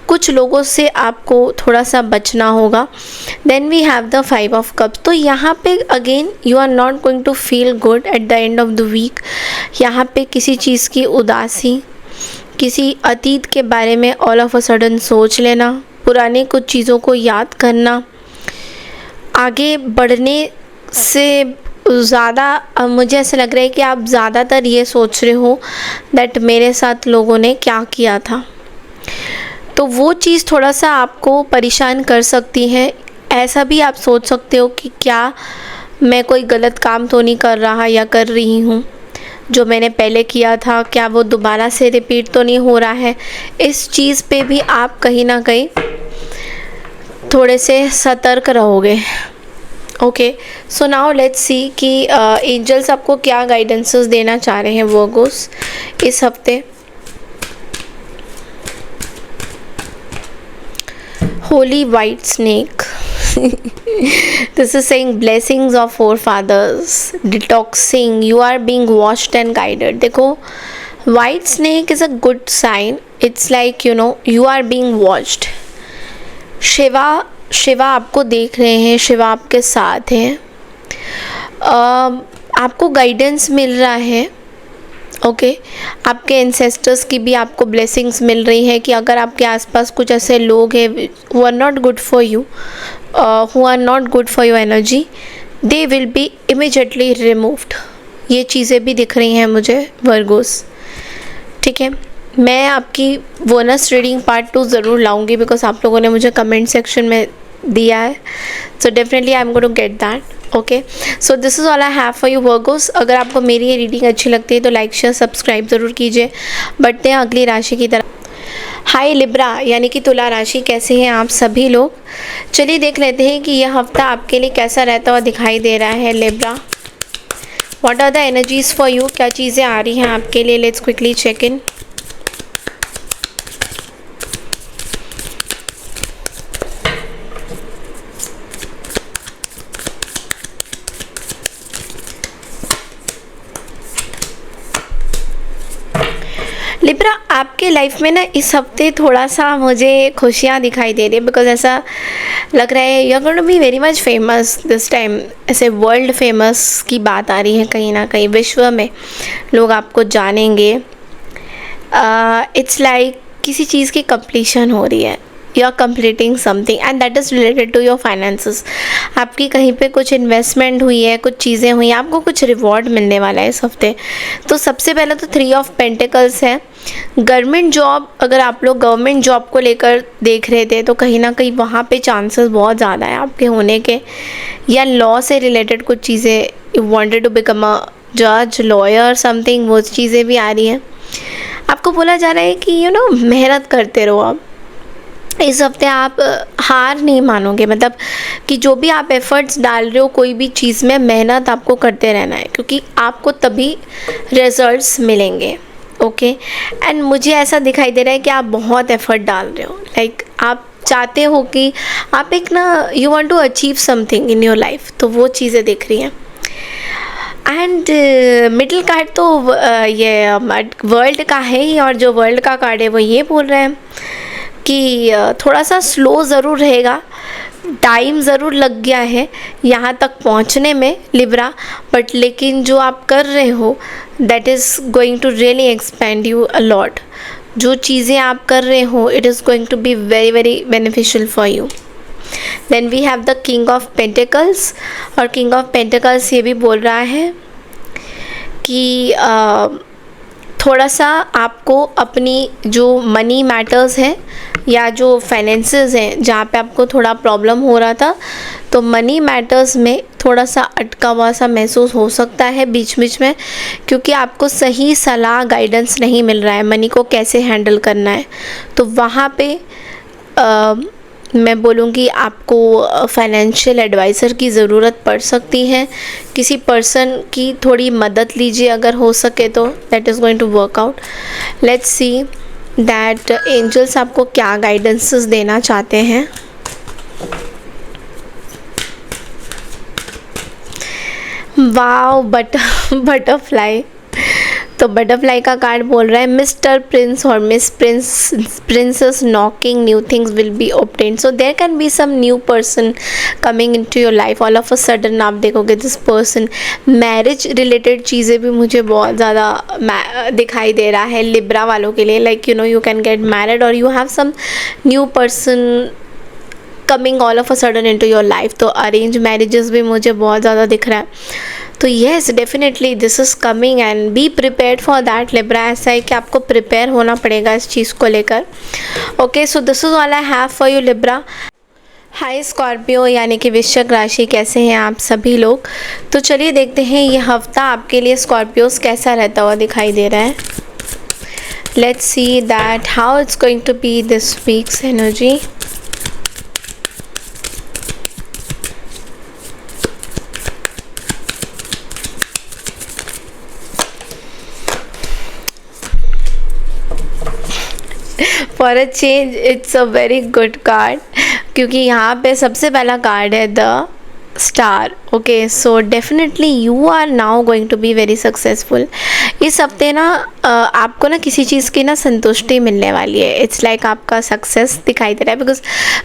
कुछ लोगों से आपको थोड़ा सा बचना होगा। Then we have the 5 of cups. तो यहाँ पे again you are not going to feel good at the end of the week. यहाँ पे किसी चीज़ की उदासी, किसी अतीत के बारे में ऑल ऑफ अ सडन सोच लेना, पुरानी कुछ चीज़ों को याद करना, आगे बढ़ने से ज़्यादा मुझे ऐसा लग रहा है कि आप ज़्यादातर ये सोच रहे हो दैट मेरे साथ लोगों ने क्या किया था। तो वो चीज़ थोड़ा सा आपको परेशान कर सकती है। ऐसा भी आप सोच सकते हो कि क्या मैं कोई गलत काम तो नहीं कर रहा या कर रही हूँ, जो मैंने पहले किया था क्या वो दोबारा से रिपीट तो नहीं हो रहा है। इस चीज़ पे भी आप कहीं ना कहीं थोड़े से सतर्क रहोगे। Okay, so now let's see कि एंजल्स आपको क्या गाइडेंसेस देना चाह रहे हैं वर्गोस इस हफ्ते। Holi white snake this is saying blessings of forefathers, detoxing, you are being washed and guided। देखो, white snake is a good sign, it's like you know you are being watched। Shiva आपको देख रहे हैं, शिवा आपके साथ हैं, आपको गाइडेंस मिल रहा है। ओके, आपके एंसेस्टर्स की भी आपको ब्लेसिंग्स मिल रही है कि अगर आपके आसपास कुछ ऐसे लोग हैं who are not good for you, who are not good for your energy, they will be immediately removed. ये चीज़ें भी दिख रही हैं मुझे वर्गोस, ठीक है। मैं आपकी बोनस रीडिंग पार्ट 2 ज़रूर लाऊंगी बिकॉज आप लोगों ने मुझे कमेंट सेक्शन में दिया है, so definitely I am going to get that. Okay, so this is all I have for you Virgos. अगर आपको मेरी ये रीडिंग अच्छी लगती है तो लाइक शेयर सब्सक्राइब ज़रूर कीजिए। बढ़ते हैं अगली राशि की तरफ। हाय लिब्रा यानी कि तुला राशि, कैसे हैं आप सभी लोग। चलिए देख लेते हैं कि यह हफ्ता आपके लिए कैसा रहता हुआ दिखाई दे रहा है Libra. What are the energies for you, क्या चीज़ें आ रही हैं आपके लिए। Let's quickly check in. Libra, आपके लाइफ में ना इस हफ्ते थोड़ा सा मुझे खुशियाँ दिखाई दे रही है बिकॉज ऐसा लग रहा है you are going to be very much famous this time. ऐसे वर्ल्ड फेमस की बात आ रही है, कहीं ना कहीं विश्व में लोग आपको जानेंगे। इट्स लाइक किसी चीज़ की कंप्लीशन हो रही है, you are completing something and that is related to your finances. आपकी कहीं पे कुछ इन्वेस्टमेंट हुई है, कुछ चीज़ें हुई हैं, आपको कुछ रिवॉर्ड मिलने वाला है इस हफ्ते। तो सबसे पहले तो 3 ऑफ पेंटिकल्स है। गवर्नमेंट जॉब, अगर आप लोग गवर्नमेंट जॉब को लेकर देख रहे थे तो कहीं ना कहीं वहाँ पे चांसेस बहुत ज़्यादा है आपके होने के, या लॉ से रिलेटेड कुछ चीज़ें, you wanted to become a जज, लॉयर समथिंग, वो चीज़ें भी आ रही हैं। आपको बोला जा रहा है कि यू नो मेहनत करते रहो। आप इस हफ्ते आप हार नहीं मानोगे, मतलब कि जो भी आप एफ़र्ट्स डाल रहे हो कोई भी चीज़ में, मेहनत आपको करते रहना है क्योंकि आपको तभी रिजल्ट्स मिलेंगे। ओके, एंड मुझे ऐसा दिखाई दे रहा है कि आप बहुत एफ़र्ट डाल रहे हो, लाइक आप चाहते हो कि आप एक ना you want to achieve something in your life, तो वो चीज़ें दिख रही हैं। एंड मिडिल कार्ड तो ये वर्ल्ड का है ही, और जो वर्ल्ड का कार्ड है वो ये बोल रहे हैं कि थोड़ा सा स्लो ज़रूर रहेगा, टाइम ज़रूर लग गया है यहाँ तक पहुँचने में लिब्रा, बट लेकिन जो आप कर रहे हो that is going to really expand you a lot. जो चीज़ें आप कर रहे हो it is going to be very very beneficial for you. Then we have the king of pentacles, और किंग ऑफ पेंटिकल्स ये भी बोल रहा है कि थोड़ा सा आपको अपनी जो मनी मैटर्स हैं या जो फाइनेंसेस हैं जहाँ पे आपको थोड़ा प्रॉब्लम हो रहा था, तो मनी मैटर्स में थोड़ा सा अटका हुआ सा महसूस हो सकता है बीच बीच में, क्योंकि आपको सही सलाह गाइडेंस नहीं मिल रहा है मनी को कैसे हैंडल करना है। तो वहाँ पे मैं बोलूँगी आपको फाइनेंशियल एडवाइज़र की ज़रूरत पड़ सकती है। किसी पर्सन की थोड़ी मदद लीजिए अगर हो सके तो, that is going to work out. Let's see that angels आपको क्या गाइडेंसेस देना चाहते हैं। Wow, butterfly. तो बटरफ्लाई का कार्ड बोल रहा है मिस्टर प्रिंस और miss princess knocking, new things will be obtained. So there can be some new person coming into your life. All of a sudden आप देखोगे दिस पर्सन, मैरिज रिलेटेड चीज़ें भी मुझे बहुत ज़्यादा दिखाई दे रहा है लिब्रा वालों के लिए। Like you know you can get married और you have some new person coming all of a sudden into your life. तो अरेंज मैरिजेस भी मुझे बहुत ज़्यादा दिख रहा है। तो yes definitely this is coming and be prepared for that libra. ऐसा है कि आपको प्रिपेयर होना पड़ेगा इस चीज़ को लेकर। Okay, so this is all I have for you Libra. Hi Scorpio यानी कि वृश्चिक राशि, कैसे हैं आप सभी लोग। तो चलिए देखते हैं ये हफ्ता आपके लिए स्कॉर्पियोस कैसा रहता हुआ दिखाई दे रहा है। Let's see that how it's going to be this week's energy. For a change it's a very good card, क्योंकि यहाँ पे सबसे पहला कार्ड है the star. Okay, so definitely you are now going to be very successful. इस हफ्ते ना आपको ना किसी चीज़ की ना संतुष्टि मिलने वाली है। इट्स लाइक आपका सक्सेस दिखाई दे रहा है, बिकॉज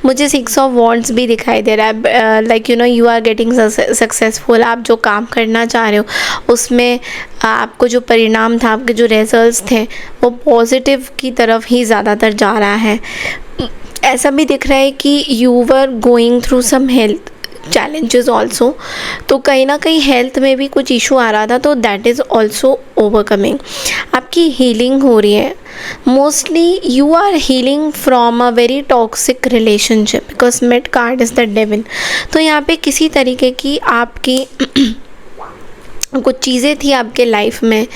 मुझे 6 ऑफ वॉन्ड्स भी दिखाई दे रहा है। Like you know you are getting successful. आप जो काम करना चाह रहे हो उसमें आपको जो परिणाम था, आपके जो रिजल्ट्स थे वो पॉजिटिव की तरफ ही ज़्यादातर जा रहा है। ऐसा भी दिख रहा है कि you were going through some health challenges also. तो कहीं ना कहीं हेल्थ में भी कुछ इशू आ रहा था, तो दैट इज़ ऑल्सो ओवरकमिंग। आपकी हीलिंग हो रही है। Mostly you are healing from a very toxic relationship, because mid card is the devil. तो यहाँ पे किसी तरीके की आपकी कुछ चीज़ें थी आपके लाइफ में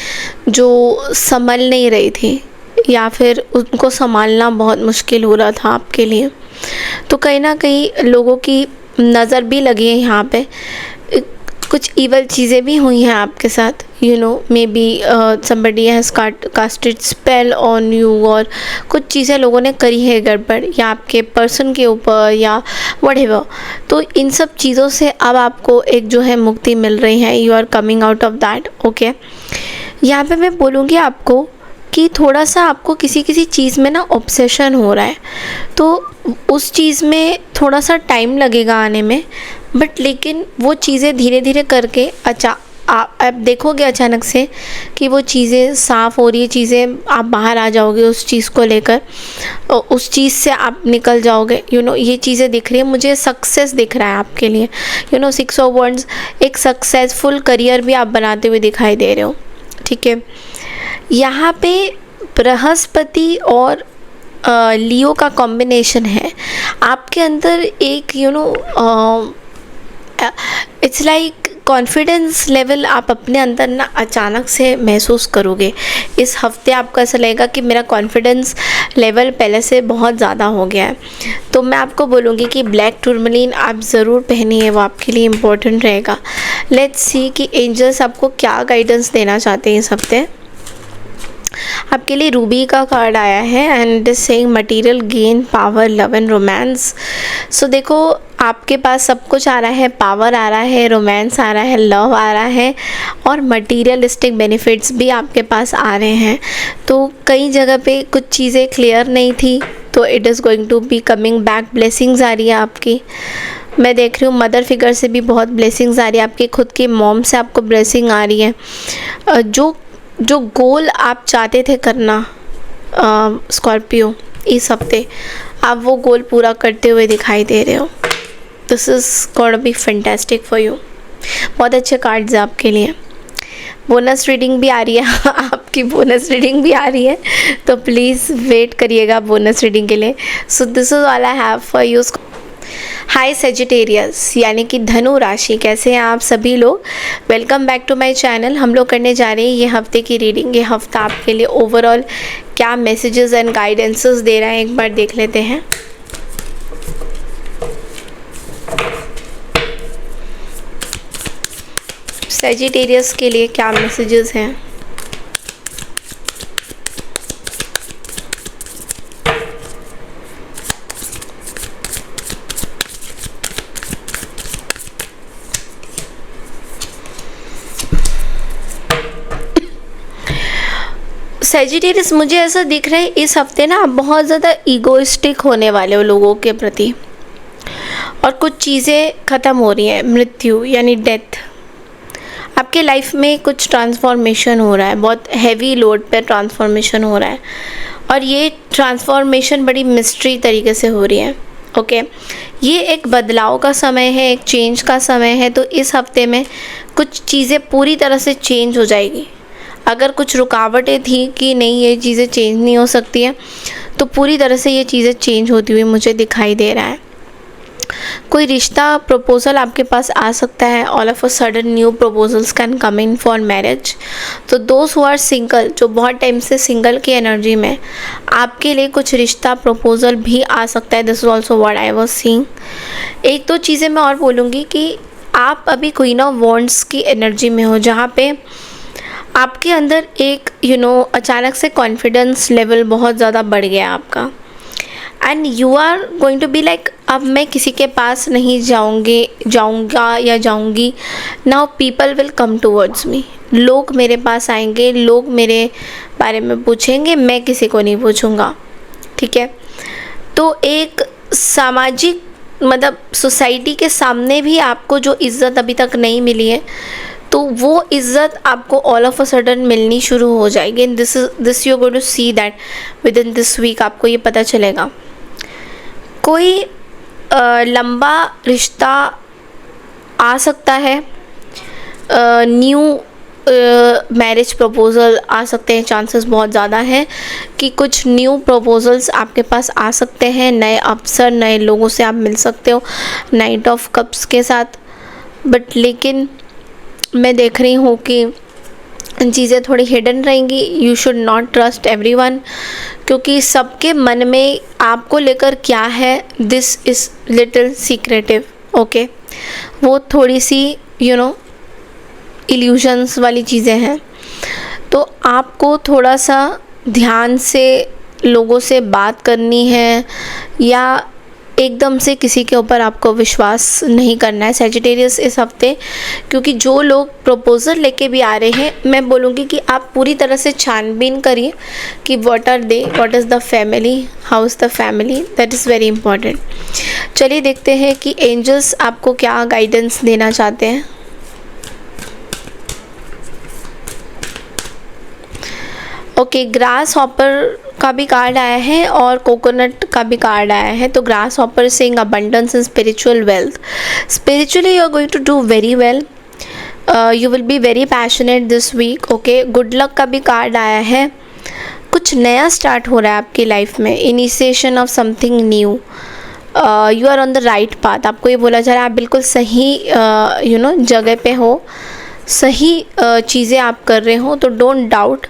जो संभल नहीं रही थी, या फिर उनको संभालना बहुत मुश्किल हो रहा था आपके लिए। तो कहीं ना कहीं लोगों की नज़र भी लगी है यहाँ पे। कुछ ईवल चीज़ें भी हुई हैं आपके साथ। You know may be somebody has casted spell on you, और कुछ चीज़ें लोगों ने करी है गड़बड़, या आपके पर्सन के ऊपर या व्हाटएवर। तो इन सब चीज़ों से अब आपको एक जो है मुक्ति मिल रही है। You are coming out of that. Okay, यहाँ पे मैं बोलूँगी आपको कि थोड़ा सा आपको किसी चीज़ में ना ऑब्सेशन हो रहा है, तो उस चीज़ में थोड़ा सा टाइम लगेगा आने में, बट लेकिन वो चीज़ें धीरे धीरे करके आप देखोगे अचानक से कि वो चीज़ें साफ़ हो रही है, चीज़ें आप बाहर आ जाओगे उस चीज़ को लेकर, उस चीज़ से आप निकल जाओगे। यू नो ये चीज़ें दिख रही है मुझे, सक्सेस दिख रहा है आपके लिए। यू नो 6 ऑफ वॉन्ड्स, एक सक्सेसफुल करियर भी आप बनाते हुए दिखाई दे रहे हो। ठीक है, यहाँ पे बृहस्पति और लियो का कॉम्बिनेशन है। आपके अंदर एक you know it's like confidence level आप अपने अंदर ना अचानक से महसूस करोगे। इस हफ्ते आपको ऐसा लगेगा कि मेरा कॉन्फिडेंस लेवल पहले से बहुत ज़्यादा हो गया है। तो मैं आपको बोलूँगी कि ब्लैक टूरमलिन आप ज़रूर पहनिए, वो आपके लिए इम्पोर्टेंट रहेगा। लेट्स सी कि एंजल्स आपको क्या गाइडेंस देना चाहते हैं इस हफ्ते। आपके लिए रूबी का कार्ड आया है and saying material gain, power, love and romance. So देखो आपके पास सब कुछ आ रहा है, पावर आ रहा है, रोमांस आ रहा है, लव आ रहा है, और मटीरियलिस्टिक बेनिफिट्स भी आपके पास आ रहे हैं। तो कई जगह पे कुछ चीज़ें क्लियर नहीं थी, तो it is going to be coming back. Blessings आ रही है आपकी, मैं देख रही हूँ मदर फिगर से भी बहुत ब्लेसिंग्स आ रही है, आपकी खुद की मॉम से आपको ब्लेसिंग आ रही है। जो गोल आप चाहते थे करना स्कॉर्पियो, इस हफ्ते आप वो गोल पूरा करते हुए दिखाई दे रहे हो। This is gonna be fantastic for you. बहुत अच्छे कार्ड्स हैं आपके लिए। बोनस रीडिंग भी आ रही है आपकी बोनस रीडिंग भी आ रही है, तो प्लीज़ वेट करिएगा बोनस रीडिंग के लिए। So this is all I have for you. Hi Sagittarius यानी कि धनु राशि, कैसे हैं आप सभी लोग? Welcome back to my channel. हम लोग करने जा रहे हैं ये हफ्ते की रीडिंग। ये हफ्ता आपके लिए ओवरऑल क्या मैसेजेस एंड गाइडेंसेस दे रहा है, एक बार देख लेते हैं। सेजिटेरियस के लिए क्या मैसेजेस हैं? सेजिटेरियस, मुझे ऐसा दिख रहा है इस हफ्ते ना आप बहुत ज़्यादा ईगोइस्टिक होने वाले हो लोगों के प्रति, और कुछ चीज़ें ख़त्म हो रही हैं। मृत्यु यानी डेथ, आपके लाइफ में कुछ ट्रांसफॉर्मेशन हो रहा है, बहुत हैवी लोड पे ट्रांसफॉर्मेशन हो रहा है, और ये ट्रांसफॉर्मेशन बड़ी मिस्ट्री तरीके से हो रही है। ओके, ये एक बदलाव का समय है, एक चेंज का समय है। तो इस हफ्ते में कुछ चीज़ें पूरी तरह से चेंज हो जाएगी। अगर कुछ रुकावटें थी कि नहीं ये चीज़ें चेंज नहीं हो सकती हैं, तो पूरी तरह से ये चीज़ें चेंज होती हुई मुझे दिखाई दे रहा है। कोई रिश्ता प्रपोज़ल आपके पास आ सकता है। All of a sudden new proposals can come in for marriage. तो दोस्त हु आर सिंगल, जो बहुत टाइम से सिंगल की एनर्जी में, आपके लिए कुछ रिश्ता प्रपोज़ल भी आ सकता है। This is also what I was seeing. एक दो चीज़ें मैं और बोलूँगी कि आप अभी क्वीन ऑफ वॉन्ड्स की एनर्जी में हो, जहाँ पे आपके अंदर एक अचानक से कॉन्फिडेंस लेवल बहुत ज़्यादा बढ़ गया आपका, and you are going to be like, अब मैं किसी के पास नहीं जाऊँगा या जाऊँगी। Now people will come towards me, लोग मेरे पास आएंगे, लोग मेरे बारे में पूछेंगे, मैं किसी को नहीं पूछूंगा। ठीक है, तो एक सामाजिक मतलब सोसाइटी के सामने भी आपको जो इज़्ज़त अभी तक नहीं मिली है, तो वो इज़्ज़त आपको ऑल ऑफ अ सडन मिलनी शुरू हो जाएगी। This you going to see that within this week, आपको ये पता चलेगा। कोई लंबा रिश्ता आ सकता है, न्यू मैरिज प्रपोज़ल आ सकते हैं। चांसेस बहुत ज़्यादा हैं कि कुछ न्यू प्रपोज़ल्स आपके पास आ सकते हैं, नए अवसर, नए लोगों से आप मिल सकते हो नाइट ऑफ कप्स के साथ। बट लेकिन मैं देख रही हूँ कि चीज़ें थोड़ी हिडन रहेंगी। You should not trust everyone, क्योंकि सबके मन में आपको लेकर क्या है, this is little secretive. Okay, वो थोड़ी सी इल्यूशंस वाली चीज़ें हैं। तो आपको थोड़ा सा ध्यान से लोगों से बात करनी है, या एकदम से किसी के ऊपर आपको विश्वास नहीं करना है सेजिटेरियस इस हफ्ते। क्योंकि जो लोग प्रपोज़ल लेके भी आ रहे हैं, मैं बोलूँगी कि आप पूरी तरह से छानबीन करिए कि what are they, what is the family, how is the family, that is very important. चलिए देखते हैं कि एंजल्स आपको क्या गाइडेंस देना चाहते हैं। ओके, ग्रास हॉपर का भी कार्ड आया है और कोकोनट का भी कार्ड आया है। तो grasshopper saying abundance and spiritual wealth. Spiritually you are going to do very well, you will be very passionate this week. Okay, good luck का भी कार्ड आया है। कुछ नया स्टार्ट हो रहा है आपकी लाइफ में, initiation of something new. You are on the right path. आपको ये बोला जा रहा है आप बिल्कुल सही जगह पे हो, सही चीज़ें आप कर रहे हो। तो डोंट डाउट,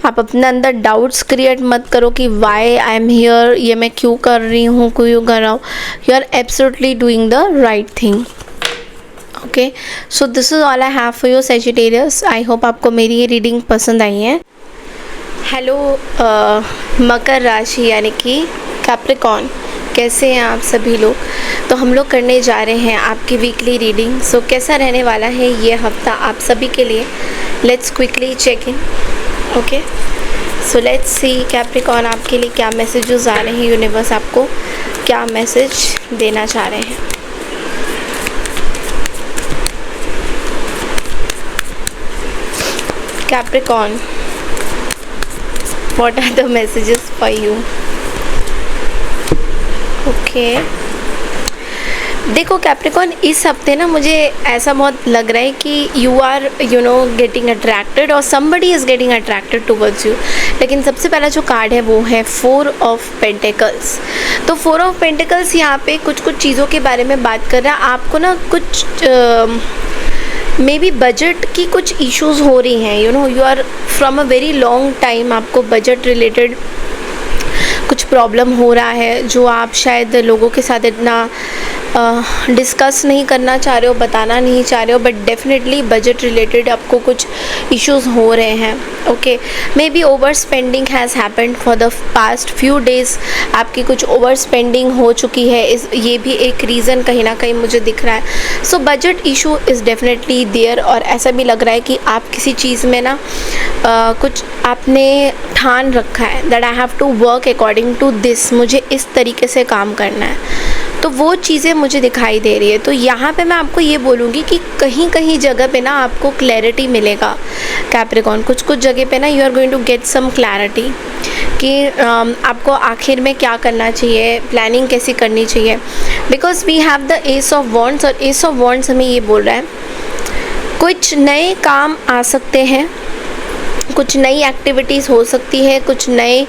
आप अपने अंदर डाउट्स क्रिएट मत करो कि वाई आई एम हियर, ये मैं क्यों कर रही हूँ, क्यों कर रहा हूँ। You are absolutely doing the right thing. Okay, so this is all I have for you Sagittarius. I hope आपको मेरी ये रीडिंग पसंद आई है। हेलो मकर राशि यानी कि कैप्रिकॉर्न, कैसे हैं आप सभी लोग? तो हम लोग करने जा रहे हैं आपकी वीकली रीडिंग। सो कैसा रहने वाला है ये हफ्ता आप सभी के लिए, let's quickly check in. Okay, so let's see Capricorn आपके लिए क्या मैसेजेस आ रहे हैं, यूनिवर्स आपको क्या मैसेज देना चाह रहे हैं। Capricorn, what are the messages for you. Okay, देखो कैप्रिकॉर्न, इस हफ्ते ना मुझे ऐसा बहुत लग रहा है कि यू आर गेटिंग अट्रैक्टेड और somebody is getting attracted towards you. लेकिन सबसे पहला जो कार्ड है वो है 4 ऑफ पेंटिकल्स। तो 4 ऑफ पेंटिकल्स यहाँ पे कुछ कुछ चीज़ों के बारे में बात कर रहा है। आपको ना कुछ मे बी बजट की कुछ इश्यूज हो रही हैं, you are from a very long time आपको बजट रिलेटेड कुछ प्रॉब्लम हो रहा है जो आप शायद लोगों के साथ इतना डिस्कस नहीं करना चाह रहे हो, बताना नहीं चाह रहे हो, बट डेफिनेटली बजट रिलेटेड आपको कुछ इश्यूज हो रहे हैं। Okay, may be over spending has happened for the past few days. आपकी कुछ ओवर स्पेंडिंग हो चुकी है, ये भी एक रीज़न कहीं ना कहीं मुझे दिख रहा है। So budget issue is definitely there और ऐसा भी लग रहा है कि आप किसी चीज़ में ना कुछ आपने ठान रखा है that I have to work according to this, मुझे इस तरीके से काम करना है। तो वो चीज़ें मुझे दिखाई दे रही है। तो यहाँ पे मैं आपको ये बोलूँगी कि कहीं कहीं जगह पे ना आपको क्लैरिटी मिलेगा कैप्रिकॉर्न। कुछ कुछ जगह पे ना you are going to get some clarity कि आपको आखिर में क्या करना चाहिए, प्लानिंग कैसी करनी चाहिए। Because we have the ace of wands और एस ऑफ वॉन्ड्स हमें ये बोल रहा है कुछ नए काम आ सकते हैं, कुछ नई एक्टिविटीज़ हो सकती है, कुछ नए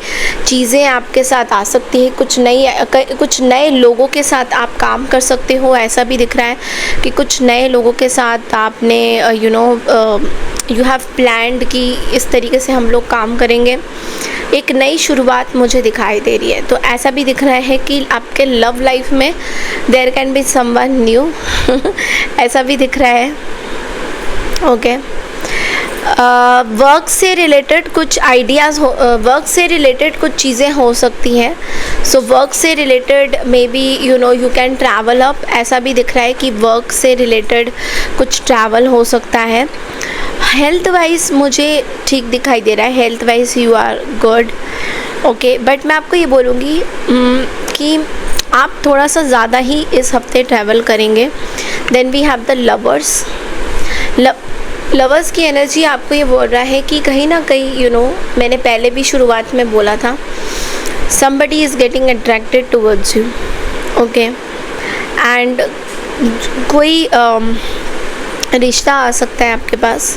चीज़ें आपके साथ आ सकती है, कुछ नए लोगों के साथ आप काम कर सकते हो। ऐसा भी दिख रहा है कि कुछ नए लोगों के साथ आपने यू हैव प्लान्ड कि इस तरीके से हम लोग काम करेंगे। एक नई शुरुआत मुझे दिखाई दे रही है। तो ऐसा भी दिख रहा है कि आपके लव लाइफ में there can be someone new ऐसा भी दिख रहा है। ओके, वर्क से रिलेटेड कुछ आइडियाज़ वर्क से रिलेटेड कुछ चीज़ें हो सकती हैं। सो वर्क से related maybe you can travel up. ऐसा भी दिख रहा है कि वर्क से रिलेटेड कुछ ट्रैवल हो सकता है। हेल्थ वाइज मुझे ठीक दिखाई दे रहा है, health wise you are good. Okay, but मैं आपको ये बोलूँगी कि आप थोड़ा सा ज़्यादा ही इस हफ्ते ट्रैवल करेंगे। Then we have the lovers. Lovers की एनर्जी आपको ये बोल रहा है कि कहीं ना कहीं मैंने पहले भी शुरुआत में बोला था somebody is getting attracted towards you. Okay, and कोई रिश्ता आ सकता है आपके पास।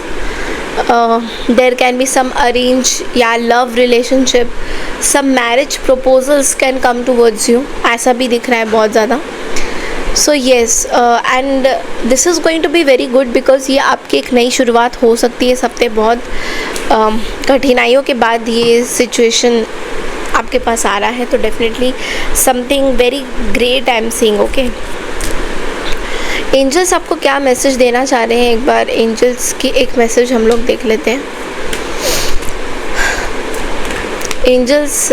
There can be some arrange या love relationship, some marriage proposals can come towards you, ऐसा भी दिख रहा है बहुत ज़्यादा। So yes, and this is going to be very good because ये आपकी एक नई शुरुआत हो सकती है। इस हफ्ते बहुत कठिनाइयों के बाद ये सिचुएशन आपके पास आ रहा है, तो definitely something very great I am seeing. Okay, angels आपको क्या मैसेज देना चाह रहे हैं, एक बार एंजल्स की एक मैसेज हम लोग देख लेते हैं। Angels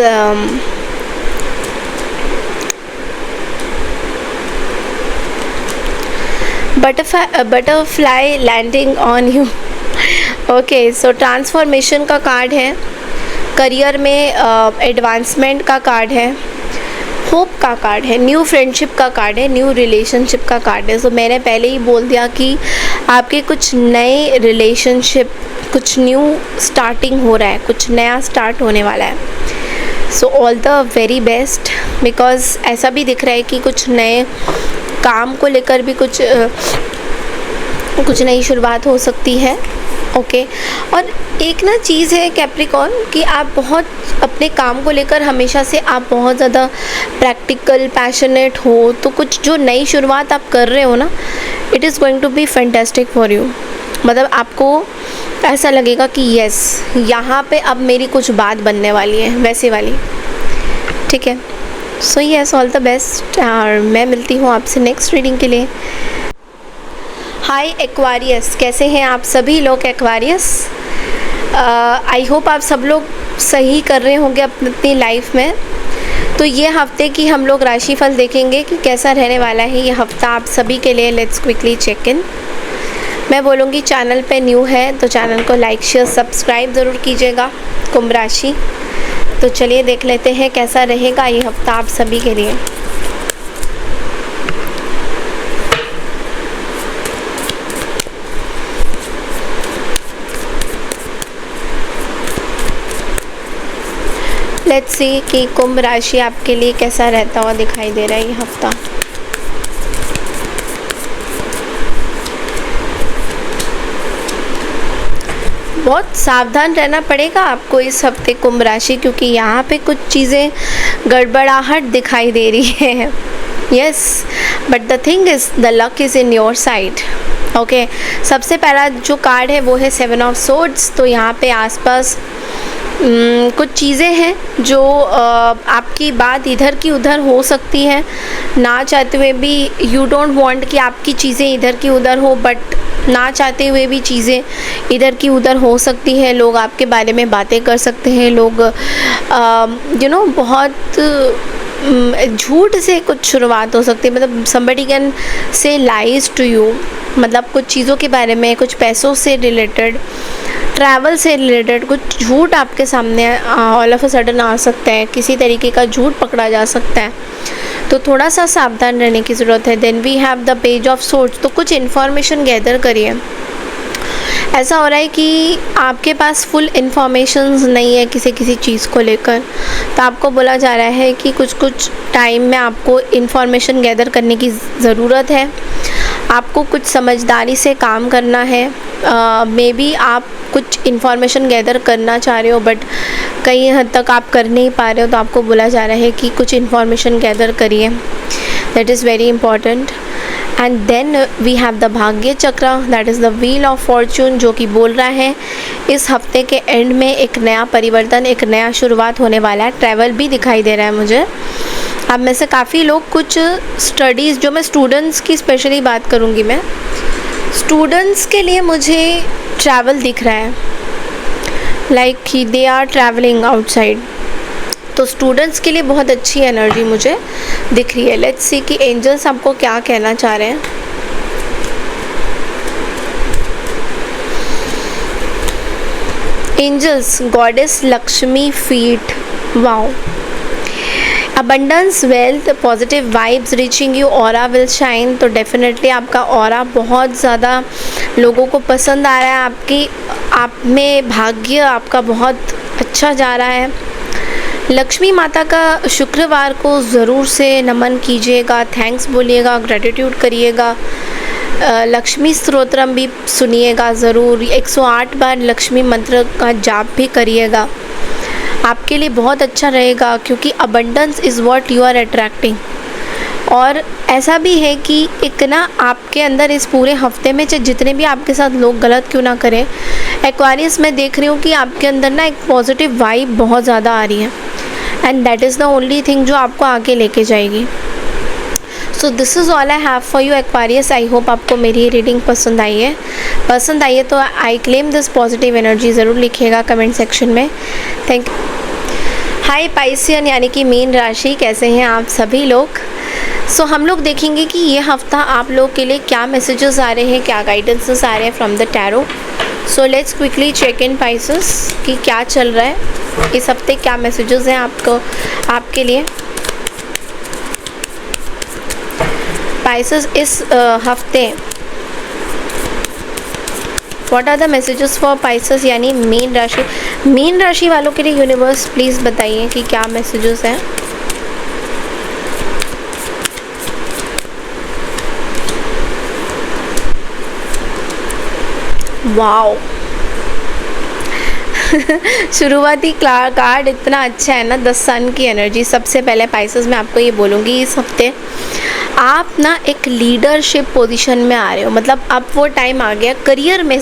butterfly landing on you. Okay, so transformation का कार्ड है, करियर में एडवांसमेंट का कार्ड है, होप का कार्ड है, न्यू फ्रेंडशिप का कार्ड है, न्यू रिलेशनशिप का कार्ड है। सो मैंने पहले ही बोल दिया कि आपके कुछ नए रिलेशनशिप, कुछ न्यू स्टार्टिंग हो रहा है, कुछ नया स्टार्ट होने वाला है। So all the very best, because ऐसा भी दिख रहा है कि कुछ नए काम को लेकर भी कुछ नई शुरुआत हो सकती है। ओके, और एक ना चीज़ है कैप्रिकॉर्न कि आप बहुत अपने काम को लेकर हमेशा से आप बहुत ज़्यादा प्रैक्टिकल, पैशनेट हो, तो कुछ जो नई शुरुआत आप कर रहे हो ना, it is going to be fantastic for you. मतलब आपको ऐसा लगेगा कि यस, यहाँ पे अब मेरी कुछ बात बनने वाली है, वैसे वाली। ठीक है, so yes, all the best, और मैं मिलती हूँ आपसे नेक्स्ट रीडिंग के लिए। हाय एक्वारियस, कैसे हैं आप सभी लोग एक्वारियस? आई होप आप सब लोग सही कर रहे होंगे अपनी लाइफ में। तो ये हफ्ते की हम लोग राशिफल देखेंगे कि कैसा रहने वाला है ये हफ्ता आप सभी के लिए। Let's quickly check in. मैं बोलूँगी चैनल पे न्यू है तो चैनल को लाइक शेयर सब्सक्राइब ज़रूर कीजिएगा। कुंभ राशि, तो चलिए देख लेते हैं कैसा रहेगा ये हफ्ता आप सभी के लिए। लेट्स सी कि कुंभ राशि आपके लिए कैसा रहता हुआ दिखाई दे रहा है ये हफ्ता। बहुत सावधान रहना पड़ेगा आपको इस हफ्ते कुंभ राशि, क्योंकि यहाँ पे कुछ चीज़ें गड़बड़ाहट दिखाई दे रही है। Yes, but the thing is the luck is in your side. Okay, सबसे पहला जो कार्ड है वो है 7 ऑफ सोर्ड्स। तो यहाँ पे आसपास कुछ चीज़ें हैं जो आपकी बात इधर की उधर हो सकती है, ना चाहते हुए भी। यू डोंट वांट कि आपकी चीज़ें इधर की उधर हो, बट ना चाहते हुए भी चीज़ें इधर की उधर हो सकती है। लोग आपके बारे में बातें कर सकते हैं, लोग बहुत झूठ से कुछ शुरुआत हो सकती है। मतलब somebody can say lies to you, मतलब कुछ चीज़ों के बारे में, कुछ पैसों से रिलेटेड, ट्रैवल से रिलेटेड कुछ झूठ आपके सामने ऑल ऑफ अ सडन आ सकता है। किसी तरीके का झूठ पकड़ा जा सकता है, तो थोड़ा सा सावधान रहने की ज़रूरत है। Then we have the page of swords. तो कुछ इन्फॉर्मेशन गैदर करिए। ऐसा हो रहा है कि आपके पास फुल इन्फॉर्मेशंस नहीं है किसी चीज़ को लेकर, तो आपको बोला जा रहा है कि कुछ टाइम में आपको इन्फॉर्मेशन गैदर करने की ज़रूरत है। आपको कुछ समझदारी से काम करना है। मे बी आप कुछ इन्फॉर्मेशन गैदर करना चाह रहे हो, बट कई हद तक आप कर नहीं पा रहे हो, तो आपको बोला जा रहा है कि कुछ इन्फॉर्मेशन गैदर करिए। That is very important. And then we have the भाग्य चक्र, that is the wheel of fortune, जो कि बोल रहा है इस हफ्ते के एंड में एक नया परिवर्तन, एक नया शुरुआत होने वाला है। ट्रैवल भी दिखाई दे रहा है मुझे। अब में से काफ़ी लोग कुछ स्टडीज़, जो मैं स्टूडेंट्स की स्पेशली बात करूँगी, मैं स्टूडेंट्स के लिए मुझे ट्रैवल दिख रहा है, लाइक कि दे आर ट्रैवलिंग आउटसाइड। तो स्टूडेंट्स के लिए बहुत अच्छी एनर्जी मुझे दिख रही है। लेट्स सी कि एंजल्स आपको क्या कहना चाह रहे हैं। Angels, goddess Lakshmi feet, wow, abundance, wealth, positive vibes reaching you, aura will shine। तो डेफिनेटली आपका ऑरा बहुत ज़्यादा लोगों को पसंद आ रहा है। आप में भाग्य आपका बहुत अच्छा जा रहा है। लक्ष्मी माता का शुक्रवार को ज़रूर से नमन कीजिएगा, थैंक्स बोलिएगा, ग्रेटिट्यूड करिएगा। लक्ष्मी स्तोत्रम भी सुनिएगा ज़रूर। 108 बार लक्ष्मी मंत्र का जाप भी करिएगा। आपके लिए बहुत अच्छा रहेगा, क्योंकि abundance is what you are attracting. और ऐसा भी है कि एक ना आपके अंदर इस पूरे हफ्ते में चाहे जितने भी आपके साथ लोग गलत क्यों ना करें, एक्वारियस में देख रही हूँ कि आपके अंदर ना एक पॉजिटिव वाइब बहुत ज़्यादा आ रही है, and that is the only thing जो आपको आगे लेके जाएगी। सो this is all I have for you Aquarius. I hope आपको मेरी ये रीडिंग पसंद आई है तो आई क्लेम दिस पॉजिटिव एनर्जी ज़रूर लिखिएगा कमेंट सेक्शन में। Thank you. हाय पाइसियन, यानी कि मीन राशि, कैसे हैं आप सभी लोग। सो हम लोग देखेंगे कि ये हफ्ता आप लोग के लिए क्या मैसेजेस आ रहे हैं, क्या गाइडेंसेस आ रहे हैं from the tarot. So let's quickly check in Pisces कि क्या चल रहा है इस हफ्ते, क्या मैसेजेस हैं आपके लिए। पाइसेस इस हफ्ते what are the messages for Pisces, यानी मीन राशि। मीन राशि वालों के लिए यूनिवर्स प्लीज़ बताइए कि क्या मैसेजेस हैं। वाओ शुरुआती कार्ड इतना अच्छा है ना, द सन की एनर्जी। सबसे पहले पाइसेस मैं आपको ये बोलूँगी, इस हफ्ते आप ना एक लीडरशिप पोजीशन में आ रहे हो। मतलब अब वो टाइम आ गया करियर में,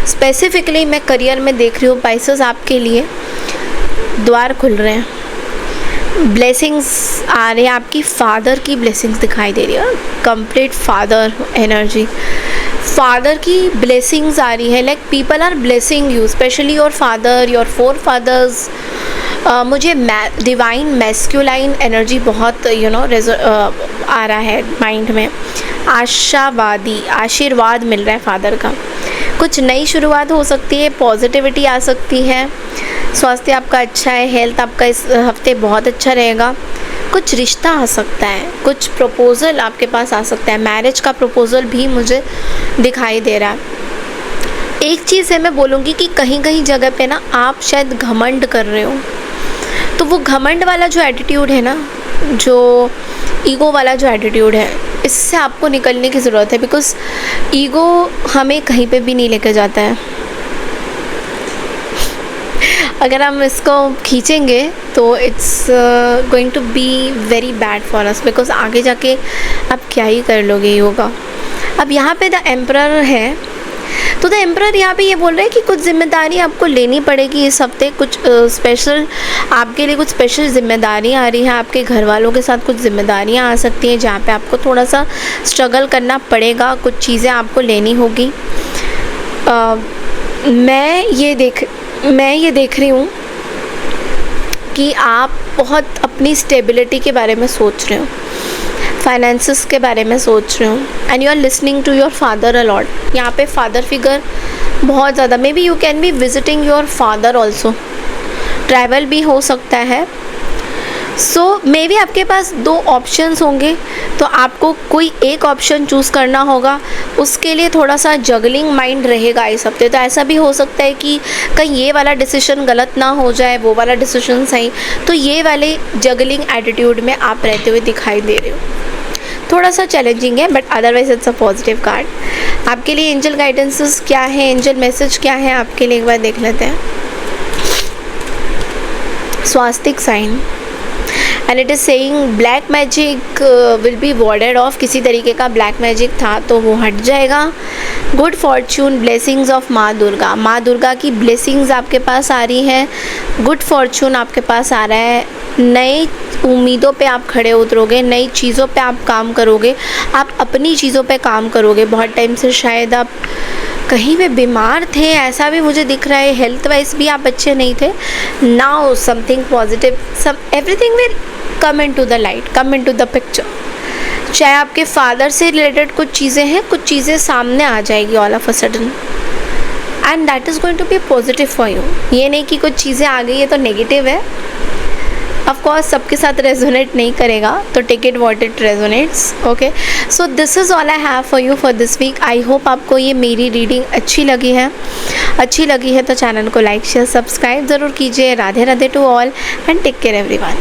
स्पेसिफिकली मैं करियर में देख रही हूँ पाइसेस, आपके लिए द्वार खुल रहे हैं, ब्लेसिंग्स आ रही है। आपकी फादर की ब्लेसिंग्स दिखाई दे रही है, कंप्लीट फादर एनर्जी, फादर की ब्लेसिंग्स आ रही है। Like people are blessing you, specially your father, your forefathers. मुझे डिवाइन मैस्कुलाइन एनर्जी बहुत आ रहा है माइंड में। आशावादी, आशीर्वाद मिल रहा है फादर का। कुछ नई शुरुआत हो सकती है, पॉजिटिविटी आ सकती है, स्वास्थ्य आपका अच्छा है, हेल्थ आपका इस हफ्ते बहुत अच्छा रहेगा। कुछ रिश्ता आ सकता है, कुछ प्रपोज़ल आपके पास आ सकता है, मैरिज का प्रपोज़ल भी मुझे दिखाई दे रहा है। एक चीज़ है, मैं बोलूँगी कि कहीं कहीं जगह पे ना आप शायद घमंड कर रहे हो, तो वो घमंड वाला जो एटीट्यूड है ना, जो ईगो वाला जो एटीट्यूड है, इससे आपको निकलने की ज़रूरत है। बिकॉज़ ईगो हमें कहीं पे भी नहीं लेकर जाता है। अगर हम इसको खींचेंगे तो it's going to be very bad for us, because आगे जाके आप क्या ही कर लोगे ईगो। अब यहाँ पे द एम्परर है, तो द एम्परर यहाँ पे ये बोल रहे हैं कि कुछ जिम्मेदारी आपको लेनी पड़ेगी इस हफ्ते। कुछ स्पेशल आपके लिए कुछ स्पेशल जिम्मेदारी आ रही है, आपके घर वालों के साथ कुछ जिम्मेदारियाँ आ सकती हैं जहाँ पे आपको थोड़ा सा स्ट्रगल करना पड़ेगा, कुछ चीज़ें आपको लेनी होगी। मैं ये देख रही हूँ कि आप बहुत अपनी स्टेबिलिटी के बारे में सोच रहे हो, फाइनेंसिस के बारे में सोच रहे हो, and you are listening to your father a lot. यहाँ पे फादर फिगर बहुत ज़्यादा, maybe you can be visiting your father also, travel भी हो सकता है। सो मे बी आपके पास 2 ऑप्शंस होंगे, तो आपको कोई एक ऑप्शन चूज़ करना होगा। उसके लिए थोड़ा सा जगलिंग माइंड रहेगा इस हफ्ते। तो ऐसा भी हो सकता है कि कहीं ये वाला डिसीजन गलत ना हो जाए, वो वाला डिसीजन सही, तो ये वाले जगलिंग एटीट्यूड में आप रहते हुए दिखाई दे रहे हो। थोड़ा सा चैलेंजिंग है, but otherwise it's a positive card. आपके लिए एंजल गाइडेंसेस क्या है, एंजल मैसेज क्या है आपके लिए, एक बार देख लेते हैं। Swastik sign, and it is saying black magic will be warded off. किसी तरीके का ब्लैक मैजिक था तो वो हट जाएगा। गुड फॉर्चून, ब्लेसिंग्स ऑफ माँ दुर्गा, माँ दुर्गा की ब्लेसिंग्स आपके पास आ रही हैं। गुड फॉर्चून आपके पास आ रहा है। नई उम्मीदों पे आप खड़े उतरोगे, नई चीज़ों पे आप काम करोगे, आप अपनी चीज़ों पे काम करोगे। बहुत टाइम से शायद आप कहीं पे बीमार थे, ऐसा भी मुझे दिख रहा है, हेल्थ वाइज भी आप अच्छे नहीं थे। Now something positive, everything will come into the light, come into the picture. चाहे आपके फादर से रिलेटेड कुछ चीज़ें हैं, कुछ चीज़ें सामने आ जाएगी all of a sudden, and that is going to be positive for you. ये नहीं कि कुछ चीज़ें आ गई है तो नेगेटिव है। ऑफ कोर्स सबके साथ रेजोनेट नहीं करेगा, तो take it what it resonates. Okay, so this is all I have for you for this week. I hope आपको ये मेरी रीडिंग अच्छी लगी है तो चैनल को लाइक शेयर सब्सक्राइब ज़रूर कीजिए। Radhe Radhe to all and take care everyone.